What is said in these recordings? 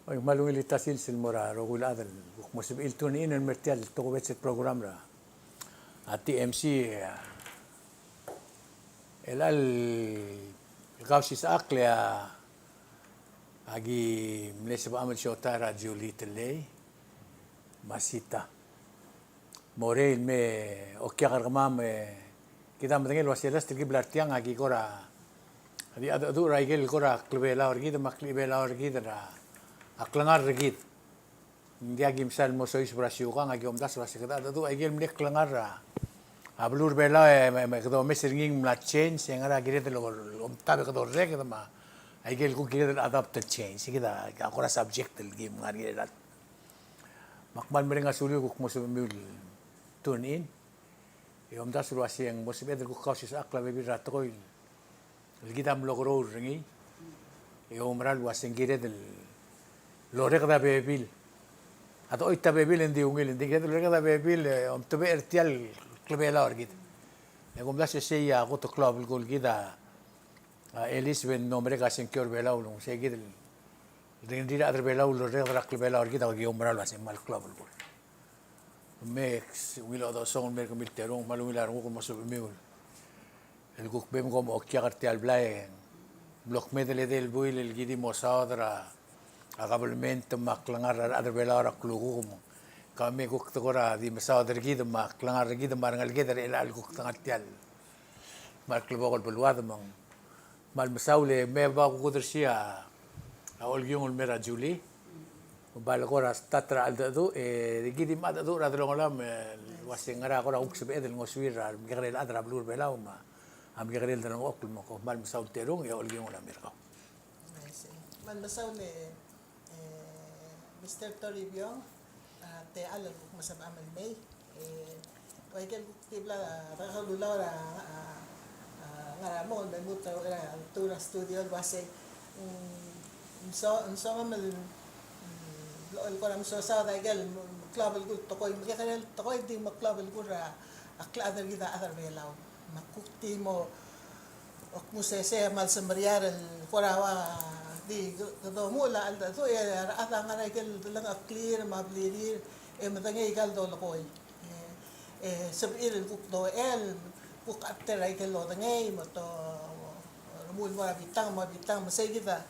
Oy malungil itasil silmora rogul adal musib iltun in mertial to wetset program ra ati MC elal gausis aklia agi mlesib amal shota radio little masita morel me okya gargamam kita mendengel wasilas tilgi blartiang agi kora adi adu raigel kora klebela orgida maklibela orgida ra aklangar regit dia gimsal mo sois brasiuka ngagi omdas wasi kada adu aigel mlek klangar ra ablur bela me kado mesringing mla change engara gire de lo omtabe kado rek ma aigel ku gire de adapt change kita akora subject del game ngari rat makmal merenga sulu ku mo mul tune in e omdas wasi yang mo sibed ku kausis akla bebi ratroil kita mlogro ringi e omral wasi gire del lorek da bebil atau ita bebil endi ungil endi kita lorek da bebil om tobe ertial klebela orgid e gomda se ya goto club gol gida elis ben nombre ka sen kyor bela ulung se gid den dira adre bela ul lorek da klebela orgid o gi ombral wasen mal club gol mex wilo do son mer ko milterong malumilar ko mo so meul el guk bem gom okya artial blae blok medele del buil el gidi mosadra agabelmente maklangar ada bela ora klugu mo kami guk tokora di masa dergi de maklangar dergi de marangal geder el al guk tangat tial mal klubo gol belwad mo mal masaule me ba ku dersia awol gyung mera juli bal gora statra al dadu dergi di mad dadu ra drongolam wasingara gora uk sebe del ngoswir al migrel adra blur bela ma am migrel de ngokul mo ko mal masaul terung ya ol gyung la merka man masaule Mr. Toribio, te alam kung masab amal may. Kaya kaya tibla rakalulaw nga mo may muta tura studio base so mamal lool ko ram so sa dagel club gul to koy magkanel to koy di mag club gul ra akla adar gida adar belaw makukti mo ok mo se mal sa mariar korawa di do mula alda so ya ata nga kel lang clear mablirir matangay gal do lokoy sabir kuk do el kuk atter ay kel lo tangay mo to rumul mabitang masay kita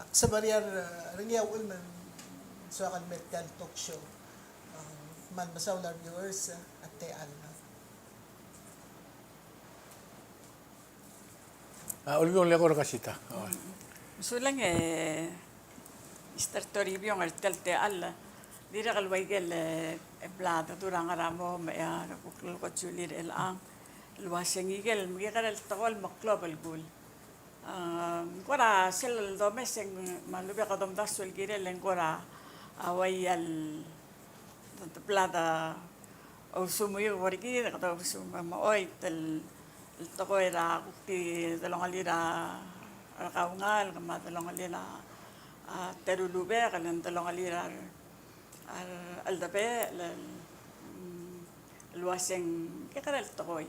sa barrier ringyaw ulman so kan medical talk show man masawlar viewers at te alna olvidó le agora casita. Sulang Mr. Toribio ang telte alla. Dira kalwaigel blada durang aramo ya kukul ko chulir elang. Luwasengigel migikal tawal maklobal gul. Kora sel domeseng malubi ka domdas sul girel kora awayal blada o sumuyo wargi ka sumama oy tel toko era kukti talong alira kaungal kama talong alira terulube kalan talong alira aldabe luaseng kekal tokoy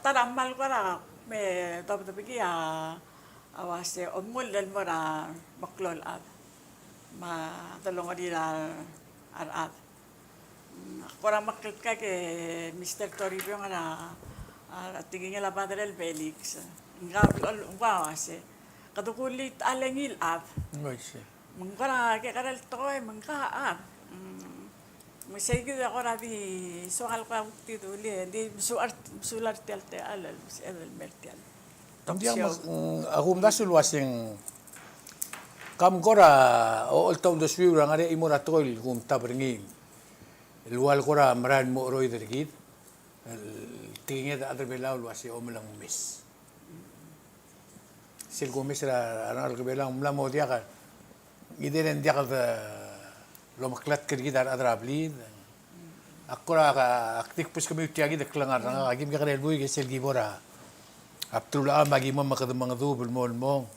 taramal ko ra me tapos awase omul del mora maklol at ma talong alira arat kora maklit ka ke Mr. Toribio nga tingin nga padre el Felix ngawase kadukulit alengil ap mangkara ke karal toy mangka ap masaygi ako rabi soal ka tituli di sular telte alal el mertial Tamdiang akum dasul wasing kam kora ol taw dos viura ngare imora toil kum tabringi lual kora maran mo roy dergit tingin ada bela luasi omelang mis. Sil gomis ra anak bela omla mo dia kan. Giden dia kan lo maklat kerja ada ablid. Aku ra aktif pus kami utiagi de kelangar nga agim ka kanel buy sil gibora. Abdul am agi mo makadum mangdu bul mol mo.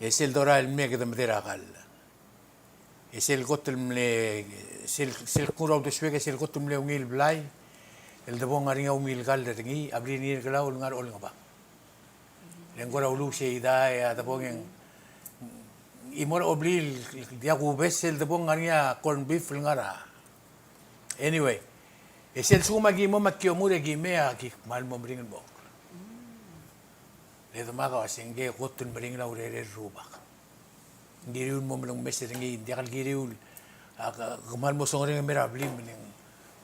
Sil dora el me kadam dira kal. Sil gotel mle sil kuraw de swege sil gotel mle ungil blay. El debo ngaringa umil gal dengi abri ni galau ngar ol ngaba. Leng gora ulu se ida ya debo ngeng imor oblil dia kubes sel de bong ngania corn beef ngara. Anyway, esel suma gimo makiomure gimea ki mal mo bringen bok. Le maka wasenge kotun bring la urere rubak. Giriul mo mlong meseringi dia kal giriul kemal mo songring merabli mning.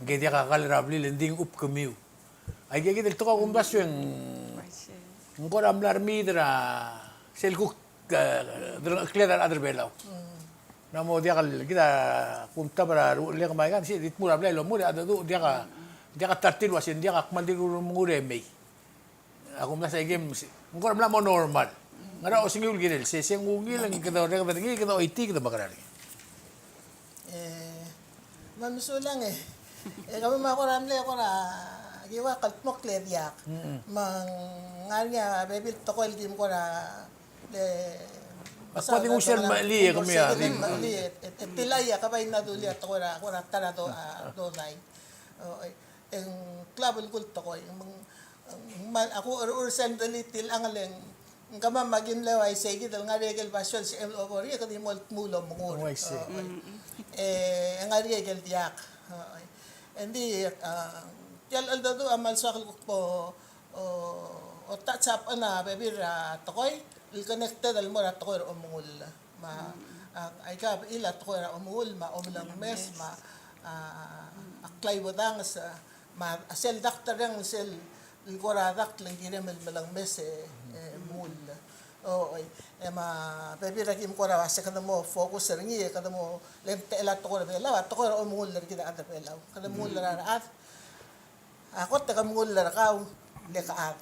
Nge dia kakal rabli lending up kemiu. Ay gege del toka kumbas yung ngor amlar midra sel kuk kledan adr belaw. Namo dia kal kita kumta para le kamay kan si dit mura blay lo mura adadu dia ka tartil wasin dia ka mandi ngure mei. Ako na sa game ngor amla mo normal. Ngara o singul ginel se sengungil ang kita re kita iti kita bakarali. Manusulang kami makuramle ako na giwa kalpmok ledyak. Nganya bebil tokol dim ko na Ako di mo siya mali kami mali tilaya kabay na duli at ko na tara do dai. En club ul to ko ako ursan dali til angaleng ngama magim leway segi dal nga regel basyon si over ya kadi mo mulo mungur. Nga regel diak. Hindi yal aldado amal sa ko o tatsap ana bebira tokoy il connected al mora tokoy omungul ma ay ka ila tokoy omungul ma omlang mes ma aklay bodang sa ma sel doctor yang sel il koradak lang ginamel malang mes mul ma bebira kim ko rawa sa mo focus ringi kada mo lente ela tokoy bela tokoy omungul lar kita ada bela kada mul lar at ako taga mungul lar kaw lekaat.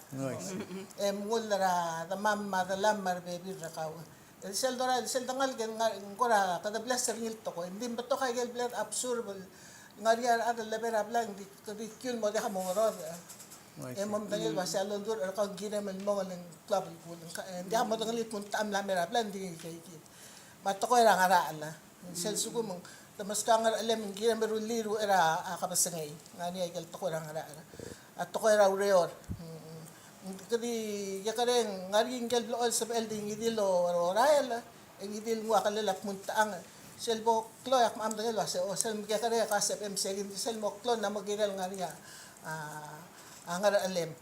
Mungul lara tamam madalam mar baby rakaw. Sel dora sel tangal gen ngora kada bless ringil to ko. Hindi ba to kay gel blood absorbable. Ngariya ada leber ablang di kadi kill mo de hamoro. Mom tangil ba sa londur ka gina men mo ng club ko. Hindi mo tangalit mo tam la mer ablang di kay kit. Mato ko ra ngara ala. Sel sugo mong tamas ka ngar alam gina meru liru era akabasangay. Ngani ay gel to ko ra ngara. At to ko ra reor. Kadi yakaren ngaring gel blool sa building idilo royal idil mo akalala puntaang selbo kloyak maam dangel wase o sel yakare ka sa MC sel mo klon na magiral ngariya angar alem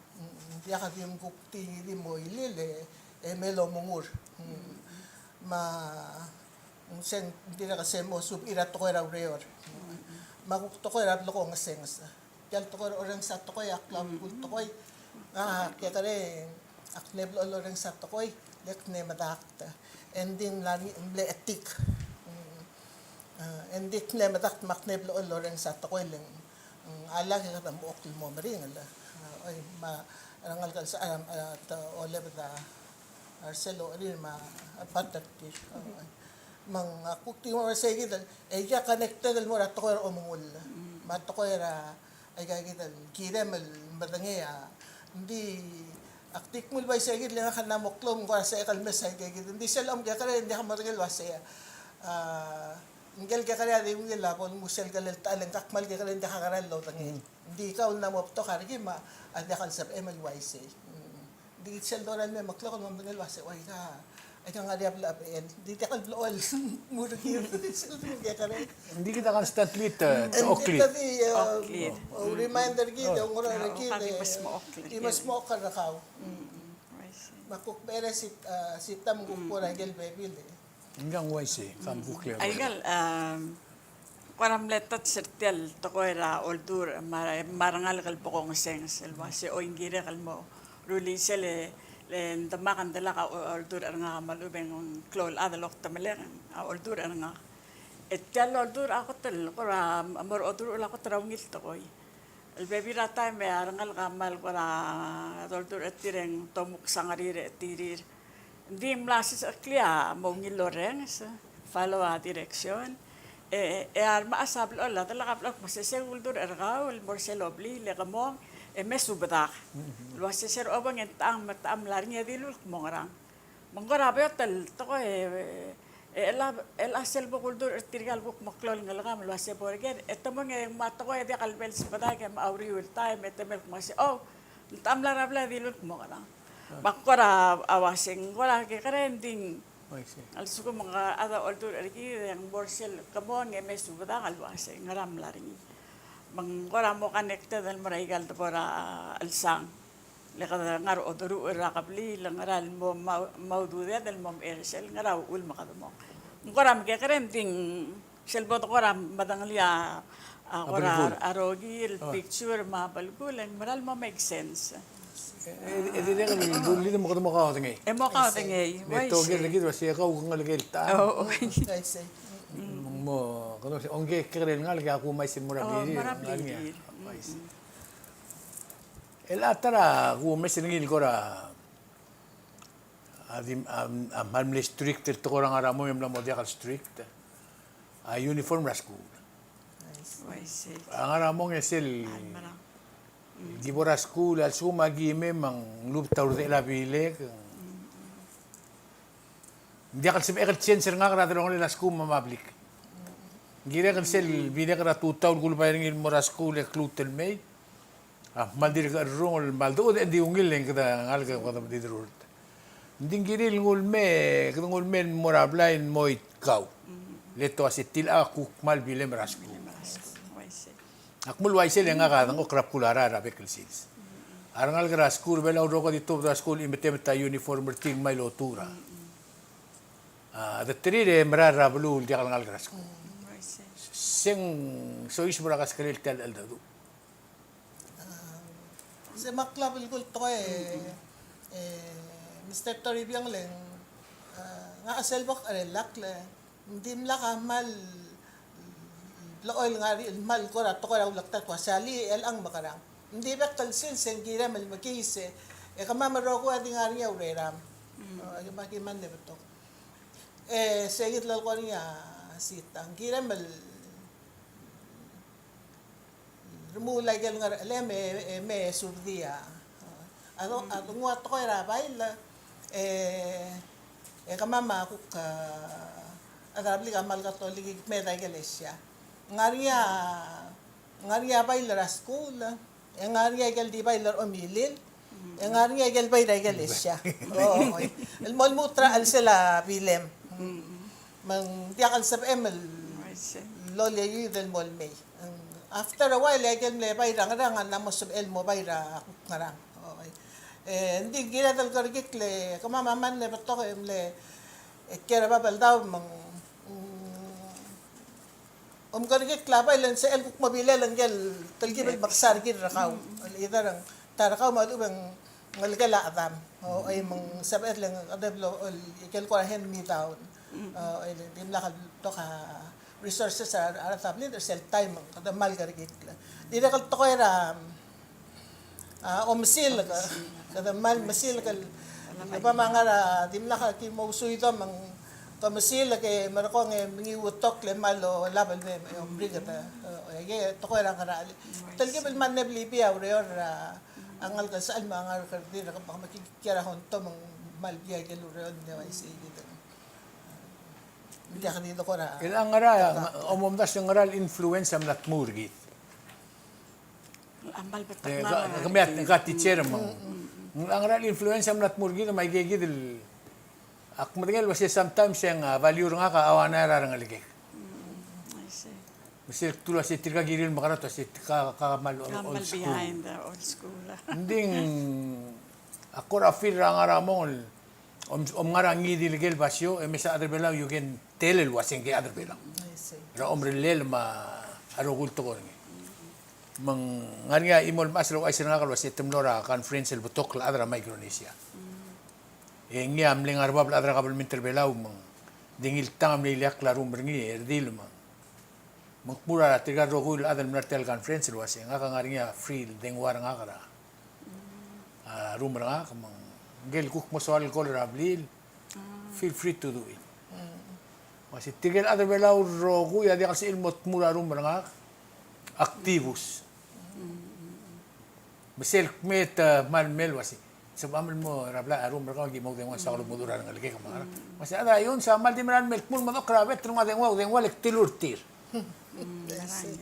dia ka dim kukti di mo ilile melo mungur sen dira ka mo sub ira to ko ra reor maguk to ko ra loko ngasengas gel to ko orang sa to ko yak club to ko kaya kare akneb lo orang sa tokoy lek ne madakta ending lani ble etik endik ne madakt makneb lo orang sa tokoy leng ala ka tam okil mo maring ala ay ma rangal kal sa ta ole bata arselo rin ma patakti mang kukti mo sa gidal ya connected mo ra tokoy omungul ma tokoy ra ay gagidal kiremel badangya hindi aktik mo ba sa gid lang kana moklom ko sa kalmes ay gid hindi sel am kare hindi ka marigel wase ngel ka kare di mo la pon musel galel talang kakmal ka kare hindi ka kare lo tangi hindi ka na mo to kare ma ade kan sa MLYC hindi sel doran me maklo ko mo ngel wase ay ka nga diap la en di ta kal blool muro ki kare Hindi kita constantly okli. Reminder gid ngora gid Mas mo ka rakaw makuk bere si tam ko ra gel bebil Hanggang waisi kam bukle. Ay gal kwaram letat sertial to ko era oldur marangal kal pokong sengs elwase o ingire kal mo ruli sele len tamakan dala ka oldur nga malubeng klol adalok tameleng oldur nga etjal oldur ako tel ko amor oldur ko trawngil to koy el baby rata me arangal kamal ko oldur etireng tomuk sangarire tirir dim lasis aklia mongil lorenz follow a direction arma asablo la dala ka masese oldur ergaw el morselobli le kamong mesubadak lo ser obang entang matam larnya dilul mongrang mongarabe tel to ko el asel bokuldur tirgal buk maklol ngalagam lo se borger etamong mato ko de kalbel sibadak ma auriul time etemel masi oh tam larabla dilul mongrang bakora awasing wala ke karending I see. Also ko mga ada oldur ergi yang borsel kamo ang mes subada kalwase ngaram laring. Mang kora mo connected al maraigal to para alsang. Leka ngar odoru ra kapli langaral mo maudude del mom ersel ngaraw ul makadmo. Koram ke kerem ting selbot koram madanglia kora arogi picture mapalkulan maral mo make sense. Edi dia kan dulu mo ko ka tingi. Emo ka tingay. Neto gel lagi was ya ka ung lagi ta. Oo. I see. Mo kano si onge keren ngal ka aku mai simura biri. Marabli. El atara ku mes ngil kora adim am strict to orang aramo yam na modial strict. A uniform ra school. Waisi. Ang aramo ngesel Marang. Gibora school al suma gime mang lup taur de la bile. Dia kan sebe kan censor nga kara dong la school mamablik. Gira kan sel bile kara tu taur gul bayring il mora school e klutel mei. Mal dir ka rong mal do de di ungil leng kada ngal ka kada di rut. Nding giril ngul me kada ngul men mora blain moit kau. Leto asitil aku mal bile mera school. Waisi. Akmul waisel yang nga ngo krap kulara ra bekel sis. Arangal gra school bela uro ko dito da school imetem ta uniform ting mai lotura. Da tri de mra ra blu di arangal gra school. Waisi. Sing so is mura kas kalil tel al dadu. Sa maklabal ko to Mr. Tori Biang Leng, nga aselbak arelak le, hindi mla ka mal, laoy nga rin, mal ko ra, to ko ra ulaktat ko, sali el ang makarang. Hindi ba talsin, sen gira mal makise, kamamaro ko ati nga rin yung reram. Makiman na ba to? Segit lal ko rin sitang, gira mal, rumulay gal nga alam me surdia ano ngwa to ko ra bail kamama ko ka adarabli ka mal ka to ligi me da iglesia ngaria bail ra school ngaria gal di bail omilil ngaria gal bail da iglesia el mol mutra al sela bilem mang tiakal sab emel Waisi. lolya yu del mol may after a while, I can le bayra ngarang na mo sub el mo bayra ngarang. Okay. Hindi gila dal kargik le kamamaman le bato ko le kera babal daw mang kargik klaba ilan sa el kuk mabila lang gel talgibal maksar gid rakaw. Idarang tarakaw malubang ngalgala adam. O ay mang sabet lang adablo ikel ko hen mi down. Ay dim lakal to ka resources are tablet or sell time kada mal gargit di na kal to kaya omsil kada mal masil kal pa mangara dim la ka ki mausuy to mang kamasil ke marako ng mingi utok le malo labal me brigata ye to kaya kara talgi bel man nebli biya or angal ka saan mangar ka di na ka makikira hon to mang mal biya gelo ron ne wai say dito. Hindi ka dito ko na. Ilang ngara omomdas yung ngaral influence am nat murgit. Ambal batak Kami at nga teacher mo. Ang ngaral influence am nat murgit may gigidil. Ak madagal wasi sometimes yung value nga ka awana ra nga ligek. Waisi. Kasi tulas si tirka giril makarat si ka mal Ambal old school. behind the old school. Nding ako ra feel ra nga ramol. Ngara ngidil gel basyo mesa other belang you can tell el wasing ke other belang. I see. Ra omrelel ma arugul to ko ngi. Mang ngania imol maslo ay sina kalwa si temlora conference el butok la adra Micronesia. Ngi am ling arbab la adra kabel minter belaw mang dingil tangam li yak la rum ngi erdil mang. Mang pura tiga rogul adal martel conference el wasing nga ngaringa free dengwar nga kara. Rum nga mang gel kuk mo soal kolera blil. Feel free to do it. Kasi tigil other belaw rogu ya di kasi ilmot mura rum nga aktivus. Besel met malmel wasi. Sa amal mo rabla arum ka gimo mo sa kalog modura ng alike kamara. Kasi ada yun sa mal di man melk mo manok ravet ng dengwa lek tilurtir.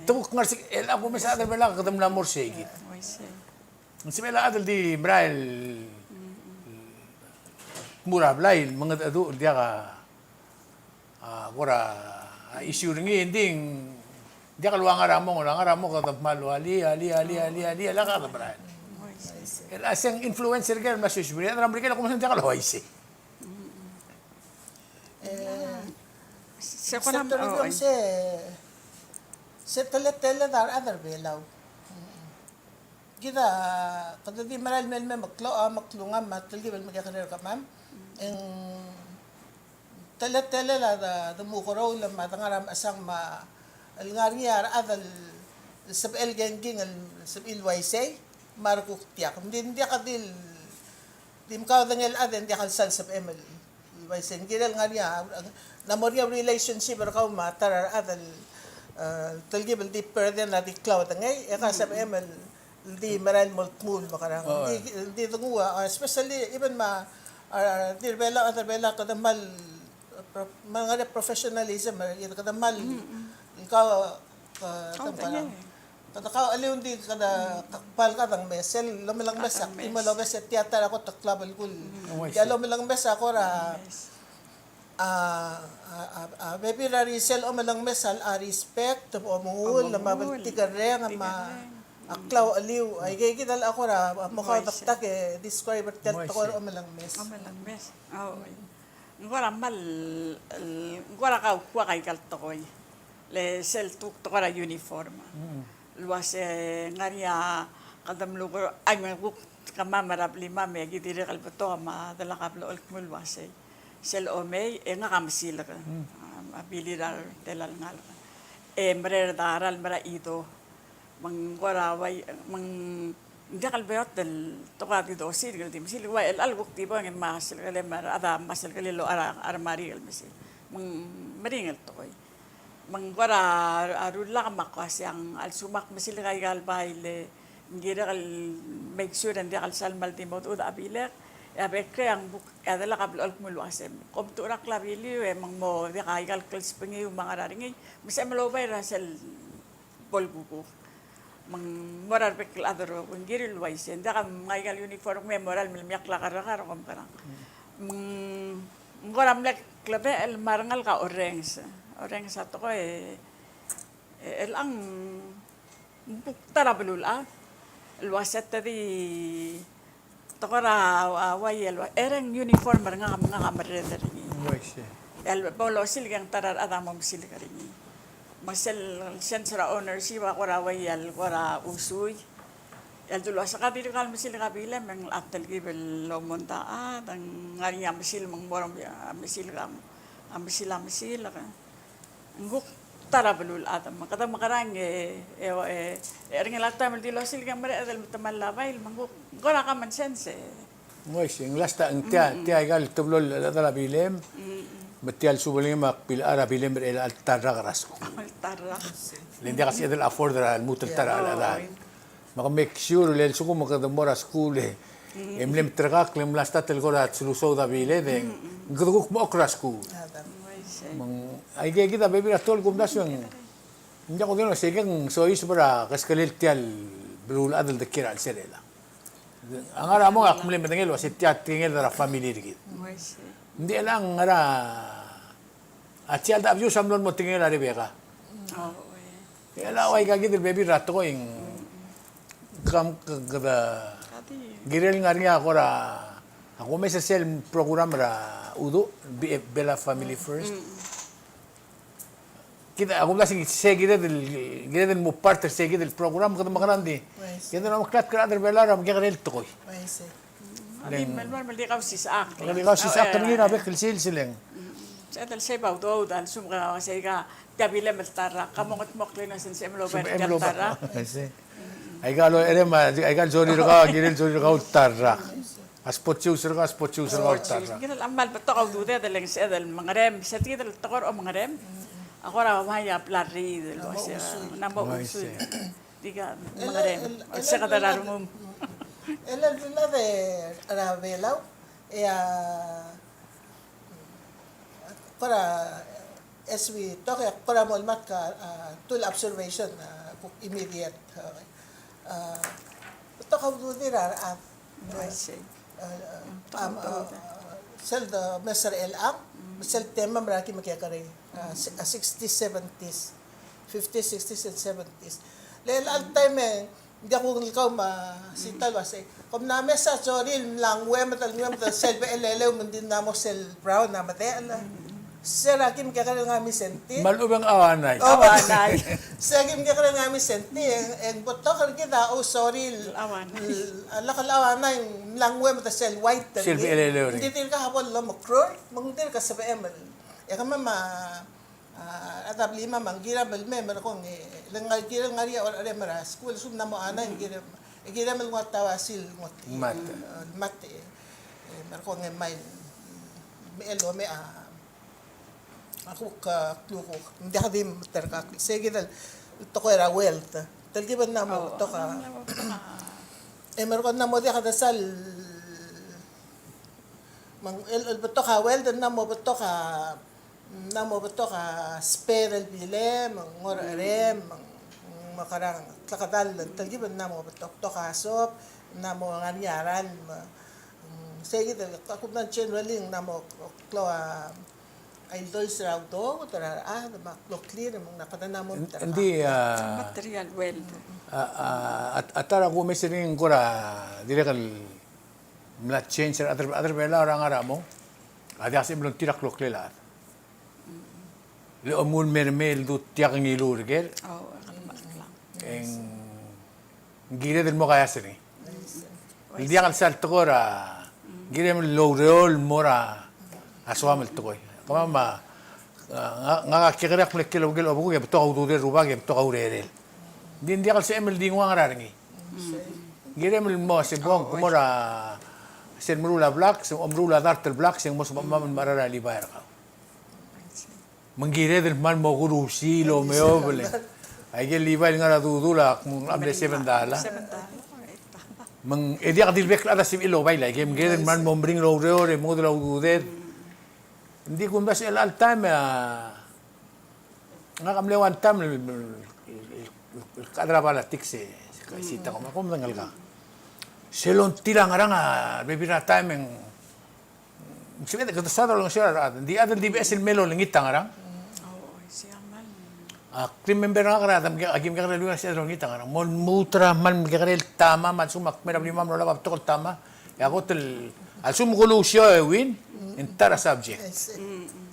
Tuk ngarsi el ako mesa other belaw kadam la morsegit. Waisi. Si bela adal di brail mura blail mga adu dia ka kora issue ringi ending dia kalwa nga ramo ka malu ali ala ka tabran el aseng influencer girl mas usually ram ringi ko man dia kalwa isi Se Sa kunam talagang sa tele-tele dar other belaw. Kita kada di maral mel maklunga matlgi bel magkakarir ka ma'am. Ang tele-tele la da mukoro la matangaram asang ma alngarniyar adal sab el genging sab ilwaisay markuk tiyak. Hindi ka dil dim ka dangel aden di kalsal sab emel ilwaisay. Gilal nga niya namorya relationship ka matar adal talgi bel di perden na di cloud ngay ka sab emel di maral multmul makarang di tungwa especially even di bela other bela kada mal mga professionalism kada mal ikaw kada ka aliw di kada kakpal ka tang mesel lumilang mesak imalaw meset theater ako ta club kul kaya lumilang mes ako ra maybe ra resell o malang mesal respect o mungul na mabalti ka rin aklaw aliw ay kaya kita ako ra mukha taktak describe at ako o malang mes ngora mal ngora ka kwa kay kaltokoy le sel tuk tokora uniform luas ngaria kadam lugo ay maguk kamamarab lima me gidire kalbato ma dala kablo ulkmul wase sel omey nga kamsil ka abilidar telal ngal mrer daral mara ito manggoraway hindi kalbayot del tokati do sil gal tim sil wa el albuk tibo ng masil kale mar ada masil kale lo armari gal misil maringal tokoy manggora arulla makwas yang al sumak misil kay gal baile ngira kal make sure ndi kal salmal timot uda abilek abe krang buk adala kablo alkmul wasem kom turak labili we mangmo di kay gal kals pengi mga raringi misem lobay rasel bolbuko moral pekil adoro ngiril wais nda kam ngal uniform me moral mil miak la kara kom parang ngoram lek klabe el marangal ka orange ato ko el ang buktara belul el waset tadi tokora wayel ereng uniform nga kamare dari el bolo silgang tarar adamom silgarini masel sensora ownership akora wayal kora usuy el tulo sa kabilo kal misil kabila meng atel gibel lo monta ang ngariya misil mang moram misil kam misil ka nguk tarabulul adam makata makarang ering lata mel dilo sil kam mare adel tamal labail manguk gora ka man sense mois ang lasta ang tia gal tublol la bilem Betial subuling makpil arabilem el altarra grasko. Altarra. Hindi kasi adel afford al mutal tara ala. Maka make sure lel suko makadamora school emlem tragak lem lasta tel gorat suluso da bile de guduk mo krasku. Mang ay kita baby atol gumdasyon. Hindi ko dino sigang so is para kaskalil tial blul adel de kira al serela. Ang ara mo akmlem medengel wasit tiat tingel da family digit. Hindi lang ngara at siya da abyo samlon mo tingin na Rebecca. Kaya laway kagid baby rato ko yung kam kada girel nga niya ako ra ako may sa sel program ra udo Bella Family First. Kita ako lasing seguida del mo parte seguida del program kada makarandi. Kita na maklat ka other Bella ra magigil to ko. Mal di kausi sa ak. Di kausi sa ak kanina be kilsil silang. Sa dal say baw do dal sumka say ka kabile maltara kamot mokle na sin semlo ba tara. Ay galo erema ay gal zori ka giril zori ka utara. Aspotsu sir ka utara. Ginal amal ba to ka dude dal sa dal mga rem sa ti dal tokor o mga rem. Ako ra maya plari dal na mo usu. Diga mga rem. Sa kadararong el villa de Arabelao para as we talk para mo mat ka tool observation immediate to ka do dira at sel the Messer El Ang, sel tema maraki makikare, 60s, 70s, 50s, 60s, and 70s. Lel al time hindi ako ikaw sital wase. Kung namin sa sorry lang wem sel be elelew mundin na mo sel brown na mate ala. Sir akim kakare nga mi senti. Malubang awanay. Awanay. Sa akim kakare nga mi senti en boto kan kita oh sorry Awanay. Lakalawanay lang wem ta sel white. Sel be elelew rin. Hindi tin ka hapon lo makror, mangdir ka sa BM. Ya kama atap lima manggira belme merkong lengal kira ngari or are mara school sum namo ana gira mel ngot tawasil ngot mat merkong may elo me ako ka kluko hindi ka dim terka sige dal to ko era wealth talgiban namo to ka merkong namo di ka dasal mang el beto ka wealth namo beto ka spiral bile mangor rem makarang klakadal talgiban namo beto to ka sop namo nganyaran sige dal ako na generally namo klo ay doy sa auto tara maklo clear mong nakatanamon Hindi, Material wealth. atara ko mesiring ko direkal mla change other bela orang aramo. Ada asim belum tidak klok lelat. Le omul mermel du tiak ngilur gel. Oh, kalamat lang. Eng gire del mo kaya sini. Dia kal sal tokora. Gire mo lowreol mora aswam el tokoy. Kama nga kikirek mo kilo gel obu ge beto audu de ruba ge beto aurerel. Din dia kal se emel dingwa ngarangi. Gire mo se bong kumora sen mrula black se omrula dartel black se mos mamam marara li bayar ka. Menggire del man mo guru silo meoble. Ay gel li bayar ngara dudula mun amde $7. Mang edi kadil bek ada sim ilo baila game gere man mo bring lo reore mo dula udet. Hindi ko bas el al time nga kamle one time kadra bala tikse sita ko makom dangal ka. Selon tilang aranga bebira time en sibete ko sa lo siya di adal di bes el melo lingitang arang. Oh, siya man. Krim member nga karata agim ka lugar siya lo ngitang arang mon mutra man kakarel tama man sumak merab limam lo labab to tama ya ko tel al sum gulu siya win entara subject.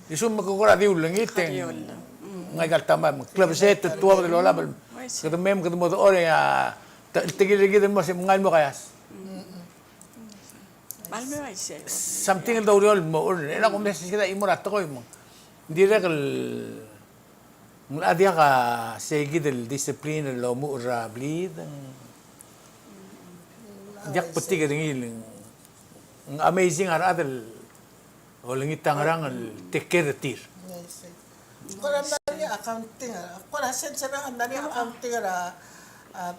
Isum makukura di ulangit ngagal tama club set tuwa de lo labal kada mem kada mo ore ya tigil-tigil mo si ngal mo kayas. Malme ay siya. Something daw real mo or ina ko message kita imura to ko mo. Hindi ra kal ngladia ka sige del discipline lo mo ra bleed. Diak pati ka dingil. Amazing ara adal o langit tangarang take care tir. Kora nari accounting kora sense na nari accounting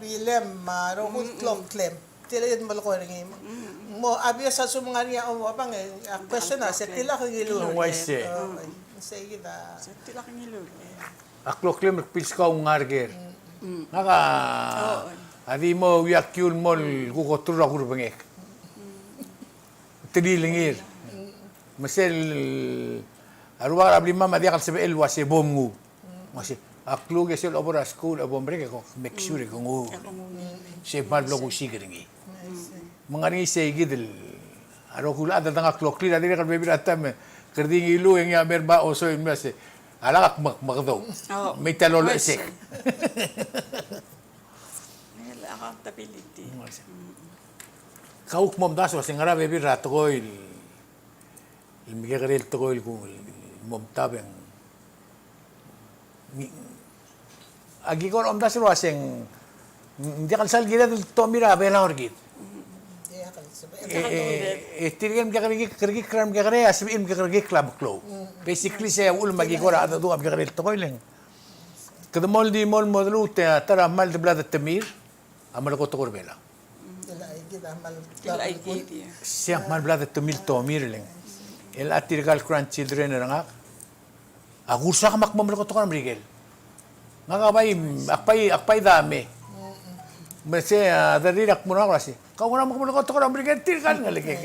bilem rohut klong klem tilid mal ko ringi mo abia sa sumangariya o apang question na sa tila ko gilu Why say? sige da Sa tilak ngilog. Aklo klem pils ka ungarger. Naka adi mo yakyul mol kukotur ako bangek. Tililingir. Masel arwar abli mama dia kal sebe el wase bomngu. Masih aklo gesel obora school abombre ko make sure ko ngu. Se padlo ko sigringi. Mangani se gidel aro kula ada tanga aklo klira dia kal bebi atam kerding ilu yang ya merba oso in mase. Alak magdo. May talolo sek. Accountability. Kauk mom das was ngara bebi rato ko المجرد تقول الممتابع أجي كون أم داسر واسين دي كالسال جدا توميرا بيلا أورجيت تيجي كرجي كرام كرجي أسمع كرجي كلاب كلو basically saya أقول ما جي كورا هذا دو أبجرد تقولين كده مول دي مول مدلو ترى مال بلاد التمير أمال كو تقول بيلا سيا مال بلاد التمير تومير لين el atirgal grandchildren nga agursa ka makmamel ko to kan brigel nga bay akpay dami Mese darirak mo na kasi. Kau na mo ko to ko American tir kan ngalike.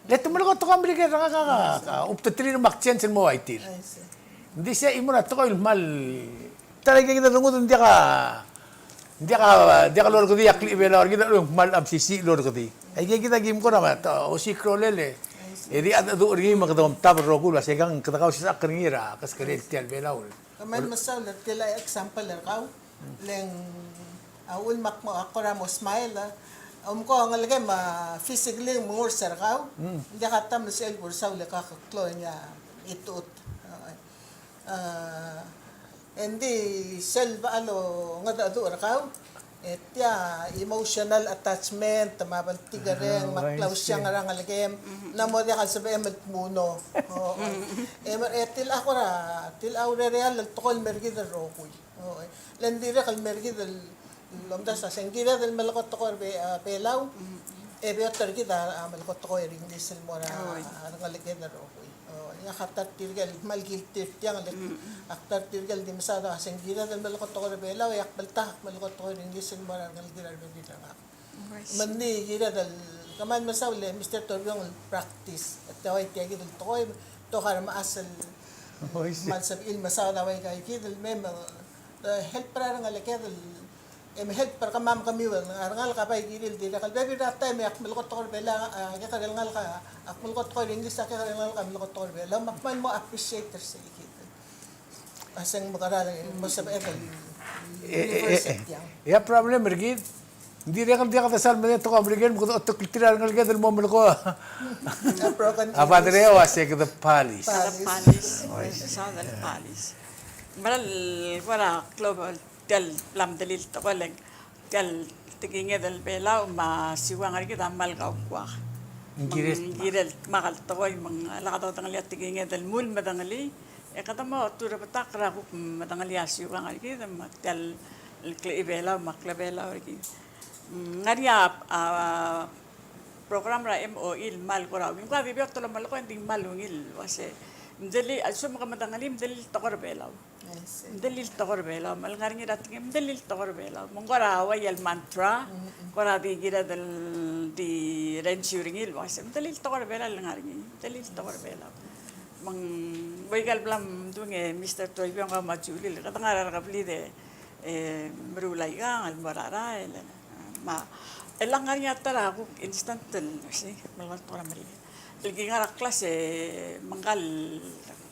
Leto mo ko to ko American ka uptatili no makchen sen mo aitir. I see. Hindi siya imo na to ko mal. Talaga kita tungod hindi ka lor ko di akli bela or kita mal absisi lor ko di. Ay kita gim ko na to o si krolele. Edi adu ri magdom tab rogula segang kita kau sisa kringira kas kare tial bela ul. Kaman masaw na tila example kaw. Leng awul mak mo ako ra mo smile ko ang lagay ma physically mo sir kaw. Hindi ka tam sa elbor saw le ka klo niya itut. Hindi selva nga dadu ra kaw. Etya emotional attachment tamabal tigareng maklaw siya nga nga lagay na mo dia ka sabi muno. Etil ako ra til aure real tokol mergi der rokoy. Landira kal mergi del lomda sa sengira del malakot ko pelaw. Beotter kita malakot ko ring diesel mo na nga lagay der rokoy. Nga katat tirgal malgiltif yang aktar tirgal di masada sengira del malakot ko pelaw yak balta malakot ko ring diesel mo na nga lagay der bidila. Mandi gira del kaman masawle Mr. Torbong practice at taway tiya gidul to kar maasal man sab il masawla way kay gidul mem help para nga lekedul help para kamam kami wal ngal ka pay gidil di kal baby that time yak malkot ko bela ya kal ngal ka ak malkot ko english sa kal ngal ka malkot ko bela makman mo appreciate sa gidul asang magara mo sab etal Ya problem mergid. Hindi rin kang tasal mo to American mo to kultura ngal gedel mo ko. Apa dire wase ke the palace. Southern Palace. Maral wala global del lam dalil to koleng del tigingé del bela ma siwang ari kita mal ka kwa. Girel makal to koy mga lakato tangali at tigingé del mul madangali. E kata mo tura patakra ko madangali siwang ari kita del klebela maklebela ari ngaria program ra MOIL mal ko raw yung kabi biyak to mal ko hindi malungil wase mdeli aso makamadangali mdeli tokor belaw mdeli tokor belaw mal ngaring rating mdeli tokor belaw mongora wayal mantra kora di gira di rensuringil wase mdeli tokor belaw ngaring mdeli tokor belaw mang waygal blam dunge Mr. Toy yung ka majuli katangara ka plide merulay ka almarara ma elangan yata ra ako instant si malwat ko ramali lagi nga klase manggal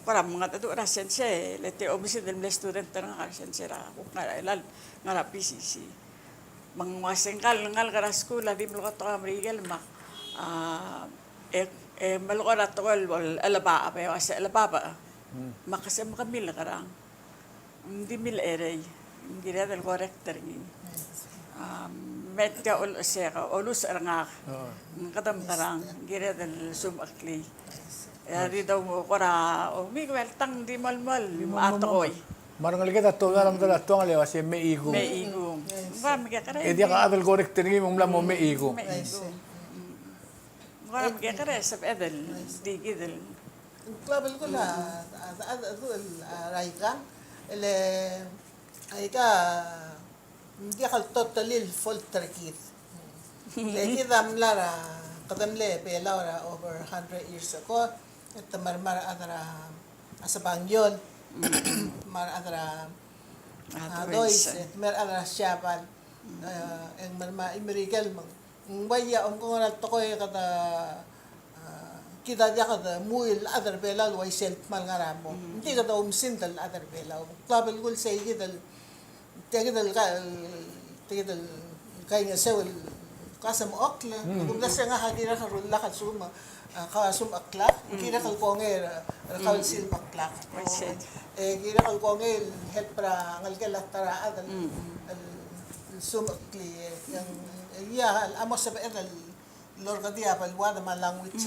para mga tado ra sense lete obisi del student nga sense ra ko nga elal nga PCC mangwasengkal ngal kara school di malwat ko ramali ma malwat ra to wal alaba pa wasa alaba pa makasem kamil karang hindi mil ere gira del corrector ni medya ul seka olus aranga kadam tarang gira del sumakli yari daw mo kora o mi weltang di malmal atoy Marang kita to alam dala to ngale wase meigo ba mi kare e dia ka adal correct ni mo mla mo meigo ba mi kare sab edel di gidel klabel ko la adul raikan ele aika hindi kal totally full turkey. Lagi damlara kadamle pelaura over 100 years ago. Ito marmar adara asabangyon mar adara dois mer adara syabal ang marma imerigal mang waya ko nga to ko kada kita dia kada muil adar belal way self mal ngaramo. Hindi kada umsindal adar belal. Klabel gul say gidal Tegedal kaya sewel kasam okla kumda sa nga hadira karun la kasuma kasum akla kira kal konger kal sil akla kira kal konger help para ngalgala tara adal sum akli yang ya amos sa edal lor kadia pal wada man language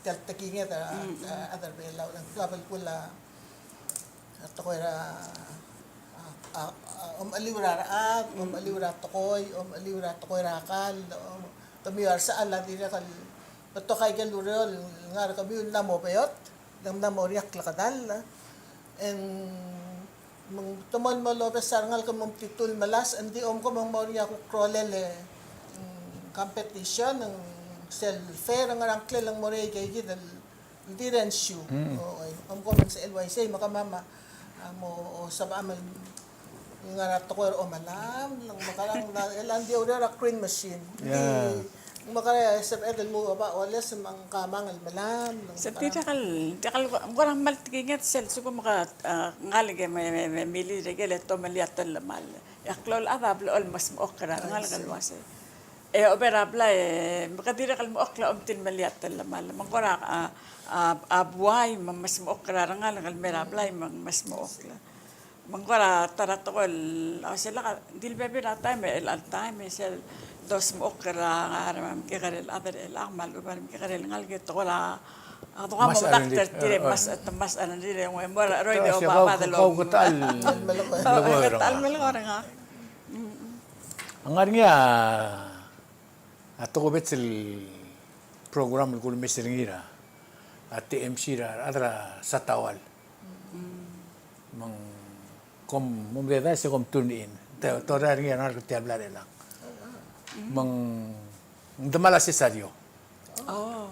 tel takinga adal belaw ang klabal kula to ko era aliwra raat, aliwra tokoy, aliwra tokoy rakal, tumiyar sa ala di kal pato kay galurol nga kami namo payot, namo riyak lakadal, and mong tumal malopes sarngal ka mong titul malas, andi ko mong moriya ko krolele competition ng self-fair ang arangkle lang mo rin kay gid hindi rin shoe. Okay. Ang comment sa LYC makamama mo sa amal yung nga ko o malam lang makarang ilan di order a crane machine. Yeah. Makara sa edel mo ba wala sa mga kamangal malam lang Sa tikal kurang maltigingat sel suko maka ngalige may mili regele to maliatan lamal. Yaklol abablo almas mo okra ngal galwase. Operabla makadira kal mo okla umtin maliatan lamal. Mangkora abuay mas mo okra ngal ngal merabla mas mo okla. Mangkora taratol sila dilbebe na time el time sel dos mo okra ngaram kikarel other el akmal ubar kikarel ngal gitu wala ako nga mo doctor tire mas ano dire mo mora roy de oba pa de lo Kaukutal. tal melor nga Ang nga niya, ato ko bet sil program ko lumisingira at TMC ra adra sa tawal. Mang kom mumdeda se kom tune in. To ra niya na ko tiabla lang. Mang damala si Sadio. oh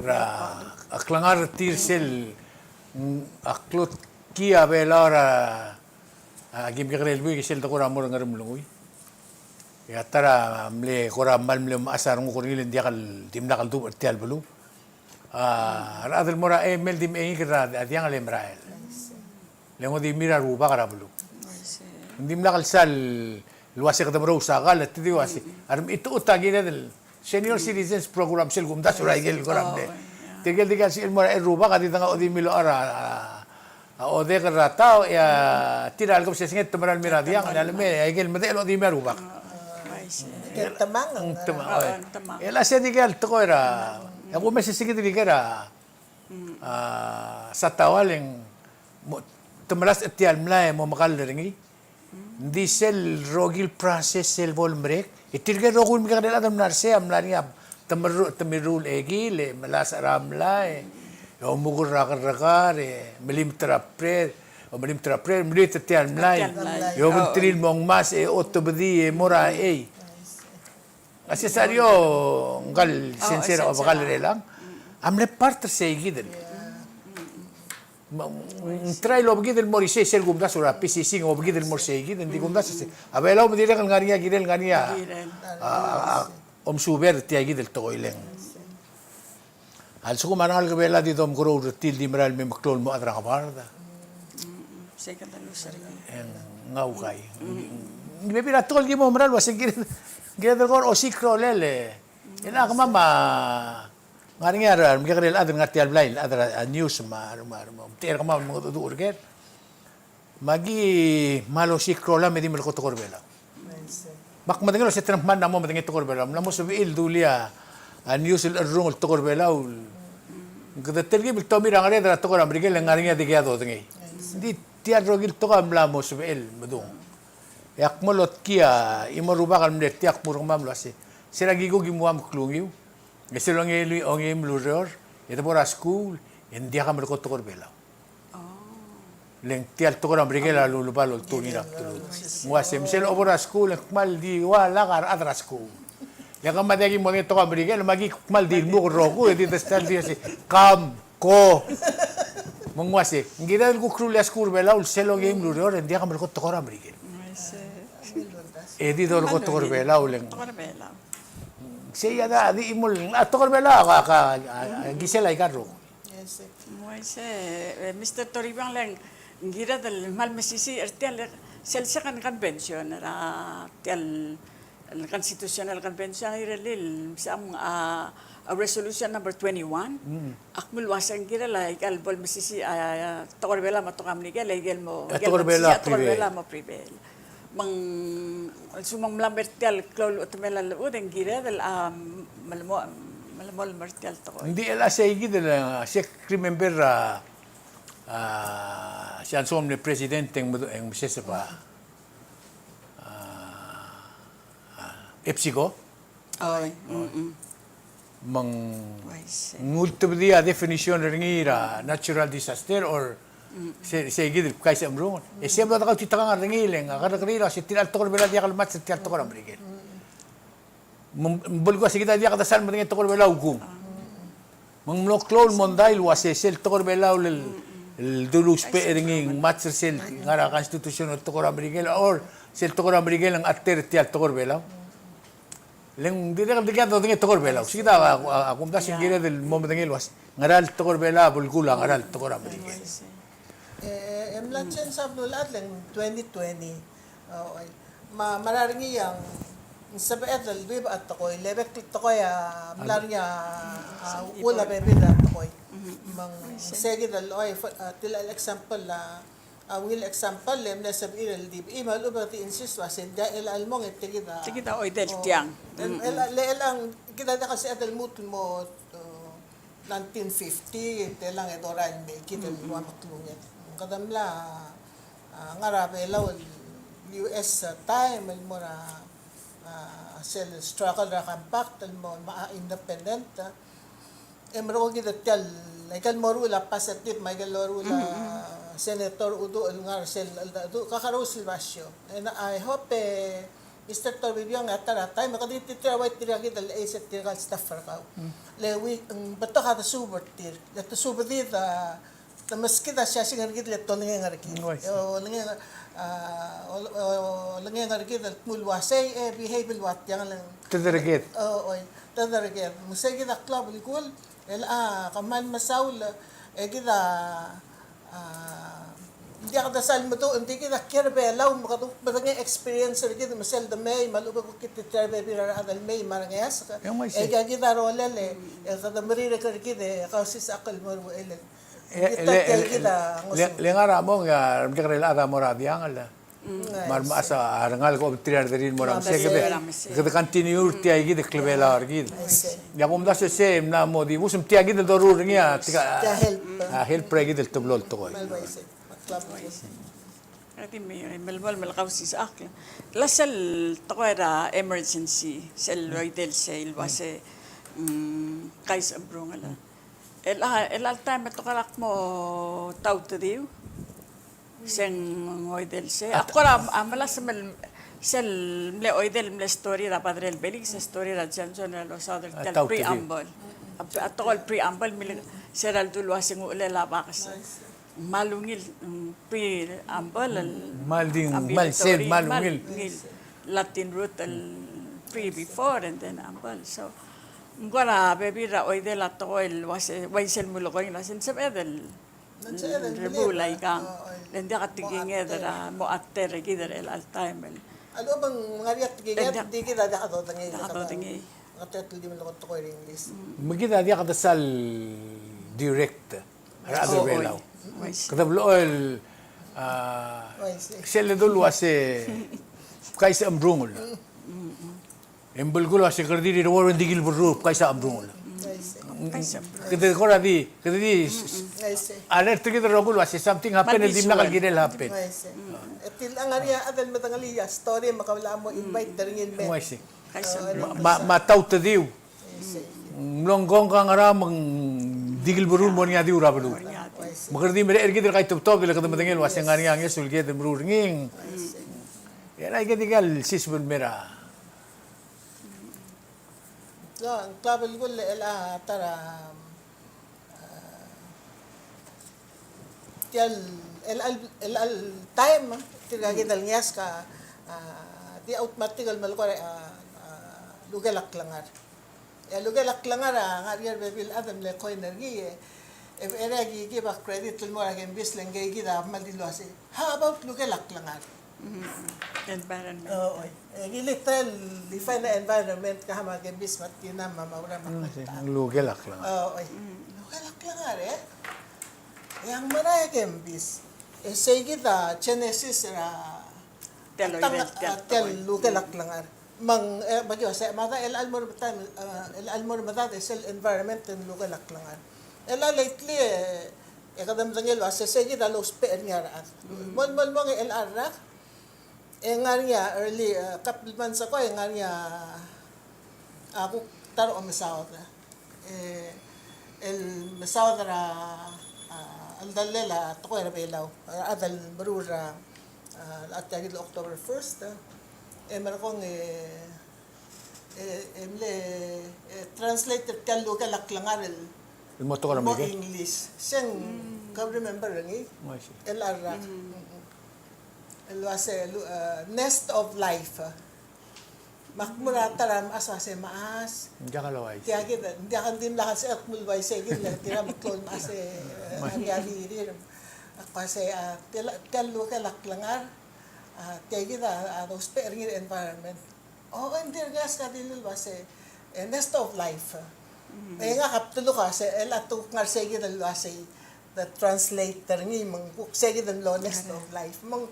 Ra aklangar tirsel aklot kia belara agim kakrel bu kisel to ko ramor ngarum lungoy. Ya tara mle kora mal mle asar ngo koril dia kal timna kal du tial bulu. Radel mora mel dim e kra adiang le mrael. Lengo di mira ruba kara bulu. Dim la kal sal luwasi ka damro sagal at di wasi. Aram itu utagi del senior citizens program sel gum dasura igel koram de. Tigel diga sil mora ruba ka di tanga odi milo ara o de rata ya tiral ko sesnget tumaral mira diang alme igel mede lo di meruba. Kaya tamang ang Ela siya di kaya to ko era. Ako may sisigit di kaya sa tawaling tumalas at tial mlay mo makalaringi. Hindi sel rogil process sel volmrek. Itilga rogul mga kanila adam narse amlari ab tamirul egil malas aramlay. Umugur rakar melim trapre o melim trapre melit tial mlay. Yo tril mong mas otobdi mora Kasi saryo ngal sincero o bakal lang. Amle part sa igidel. Try lo bigidel mo rise sel gumda sura PCC ngo bigidel mo sa igid hindi gumda sa. Abelo mo dire kan ngariya gidel ngariya. Suber ti igidel to ileng. Also kung manal gabela dito om kuro til di maral me maklol mo adra kabarda. second anniversary Ngau kay. Hindi pila tol gi mo maral wasig Gede kor o sikro lele. Ina ka mama ngaring ara mgikrel adr ngatial blail adra news mar ter ka mama mo do urger. Magi malo sikro la medim ko to korbela. Bak madengelo se Trump man namo madengelo to korbela. Namo subil dulia news el rung to korbela. Gede telgi bil tomir ngare adra to kor amrigel ngaring ya digado dengi. Di tiar rogil to ka mlamo subil medung. Yak molot kia imaruba kan mlet yak murang mamlo asi sira gigo gimuam klungiu ngeselong eli ongem luror ito pora school hindi ka merko tokor bela leng tial tokor ambrigela lulupa lol tunira tulo muasem sel obora school mal di wala kar adra school yak madagi mo ni tokor ambrigela magi mal di mo roku edi testal di asi kam ko mongwase ngira ko krulya school bela ul selong em luror hindi ka merko tokor ambrigela Edi dol ko tokor bela uleng. tokor bela Siya da di imol tokor bela ka gisela ikarro. Yes. Moise Mr. Toribang lang ngira dal mal mesisi ertial selsa kan convention ra tial el constitutional convention irelil sam resolution number 21 akmul wasang gira like albol mesisi tokor bela matokam ni gel mo tokor bela mo prevail mang sumang mertial klol utmela udeng gira del malmol mertial to Hindi ela sa igi de la sec remember siya som ni presidente ng misesa pa EPSICO ay mang ngultubdia definition ringira natural disaster or se gidil kaisa amrungon siya ba ka titaka nga ringileng akara krira si tinal tokor bela dia kalmat si tinal tokor amrigel Bulgo sige tayo kadasal mo tingin tokor belaw kum. Mang noklol mondail wasesel tokor belaw el dulus pe ringing matcher sel ngara konstitusyon tokor Amerikel or sel tokor Amerikel ang atter tial tokor belaw. Leng di ka tingin tokor belaw. Sige tayo ako mda singira del mo tingin was ngaral tokor belaw bulgula ngaral tokor Amerikel. Emlachen sa nulat lang 2020. Okay. Mararingi yang sabi etal di ba at takoy lebek takoy malaringi ula bebe da takoy. Mang segi dal oy til example la will example lem na sabi il di email ubati insist wasin da el almong itigida. Tigita oy del tiang. Elang kita da kasi etal mutun mo 1950 telang edoran me kita mo maklunget. Kadamla ngarabe law US time mo na sel struggle ra compact mo independent emro gid tel like morula pasatif may galorula senator udo ngar sel do kakarosil basyo and I hope Mr. Toribio nga tara time makaditi traway tiragi dal aset tiral staffer ka le we bato ka super tir the super dit maskita siya singar gid le tolnge ngar ki o lenge ngar gid mulwasay behavioral wat yang lang Tederget. oy tederget musay gid club likul el kaman masaul gid hindi ka dasal mo to hindi kita kirbe law makatu badang experience gid masel the may maluba ko kit terbe bira adal may marangayas gid rolele kada marire ka gid kausis akal mo ele Lengar amo nga ramjakre la ada moradiang ala. Mar masa arangal ko triar derin moram se ke continue ti ay gid klebela argid. Ya bom da se na modi musum ti agid dorur ngia tika help pregid el toblol to. Ati may melbal melqawsis akla. Lasal taqwara emergency sel roidel sel wase kais abrongala. El time to kalak mo tautadiw. Sen oidel se. Akora amala sel mle oidel mle story ra padre el belig se story ra Johnson lo southern tel preamble. Atol preamble mil seral dulwa sing ulela bakas. Malungil preamble Malding malsel malungil. Latin root el pre before and then amble. So ngora baby ra oide la toil was waisel mulo ko ina sin sabedel rebulay kang lende katiging edera mo atter gider el al time alo bang ngariat gigat di kita da kato tangi kato tangi katet di mo ko ko English Magida dia kadasal direct rather belaw. Kadablo el sel dul wase kaisa ambrungol. Embulgulo si kerdiri rawon digil burrup kaisa ambrungol. Kada ko radi alert kita rogul wase something happen el dimna kalgirel happen. Etil ang aria adal matangaliya story makawala mo invite daringin me. Mataw tadiw. Mlonggong kang aramang digil burun mo niya diw rabalo. Makardi mere ergid kay top bila kada matangil wase ngani ang sulged mrurnging. Yan ay kadigal sisbul mera. ang travel ko tara el time tiragi dal ngias ka di automatical mal ko lugalak langar lugalak langar ngarier bebil adam le ko energy eragi give a credit mo again bis lang gay gida malilo asi how about lugalak langar environment literal define the environment ka hamagin bis mat kinam mamawra Ang lugelak lang. lugalak langar yang mana bis say kita Genesis ra tel lugalak langar mang bagyo sa mata el almor mata sel environment en lugalak langar lately kadam tangel was say kita los pe nga ra mon el arra nga early couple months ako nga ako taro ang masawat el masawat ra al dalela to ko ra belaw adal barura at tagil October 1st meron kong emle translated ka local aklangar El moto ko mo ramige. English. Siyang, ka remember ngi? LR. El was Nest of Life. Makmura taram asase maas. Diyan ka laway. Kaya kita, hindi akan din lahat sa akmul bay sa gid lang tira maklon maas nagyali rin. Kasi talo ka laklangar. Kaya kita those pairing environment. Oh, hindi gas ka din was Nest of Life. Eh nga kaptulo ka sa elato ngar sa gid was the translator ni mang sa gid lo Nest of Life. Mang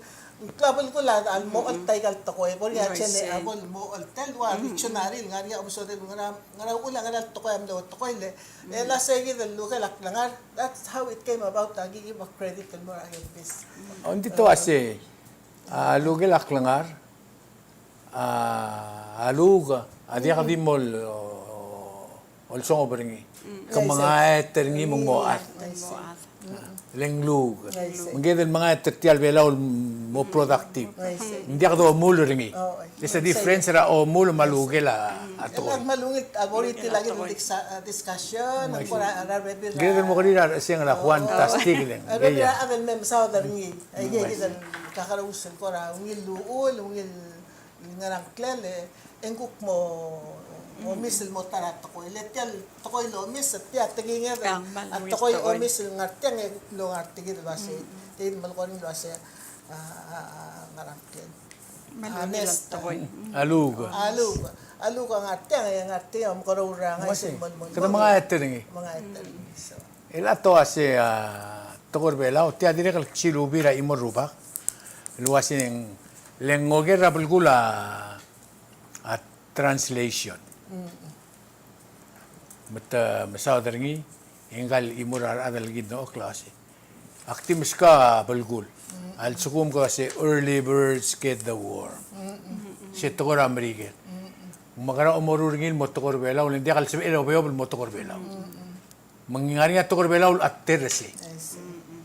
klabal ko la al mo al tagal to ko por ya chene abol mo al talwa dictionary ngari am so del ngara ulang ngal to ko am lo to ko le ela segi del local langar. That's how it came about. Agi give a credit to more again this. Hindi to ase lugel aklangar aluga adi ka di mol ol song obringi kamanga terngi mong moat lenglug mangedel mga tertial belaw mo productive hindi ka do mulo ringi there's a difference ra o mulo malugel ato Elag malungit aboriti lagi ng discussion ang pura review. geder mo kanina siyang la fantastic lang Review avel mem sa daringi ay gidan kakarusan ko ra ungil luol ungil ngarang klele engkuk mo misil mo tarat ko letyal to ko lo mis at ya tiging at to ko o misil ngartyang lo ngartigid base tin mal ko rin base ngarang klele Honest. aluga aluga ngartyang ko ra nga sil mo kada mga terngi mga so el ato ase tokor belaw tia dire kal chilubira imorubak luasin lengoge rabulgula at translation mata masaudarngi engal imurar adal gidno klase aktimis ka bulgul al sukum ka se early birds get the worm se tokor amerike magara umorurngin motokor belaw hindi kal se elo beyo motokor belaw mangingari nga tokor belaw at terse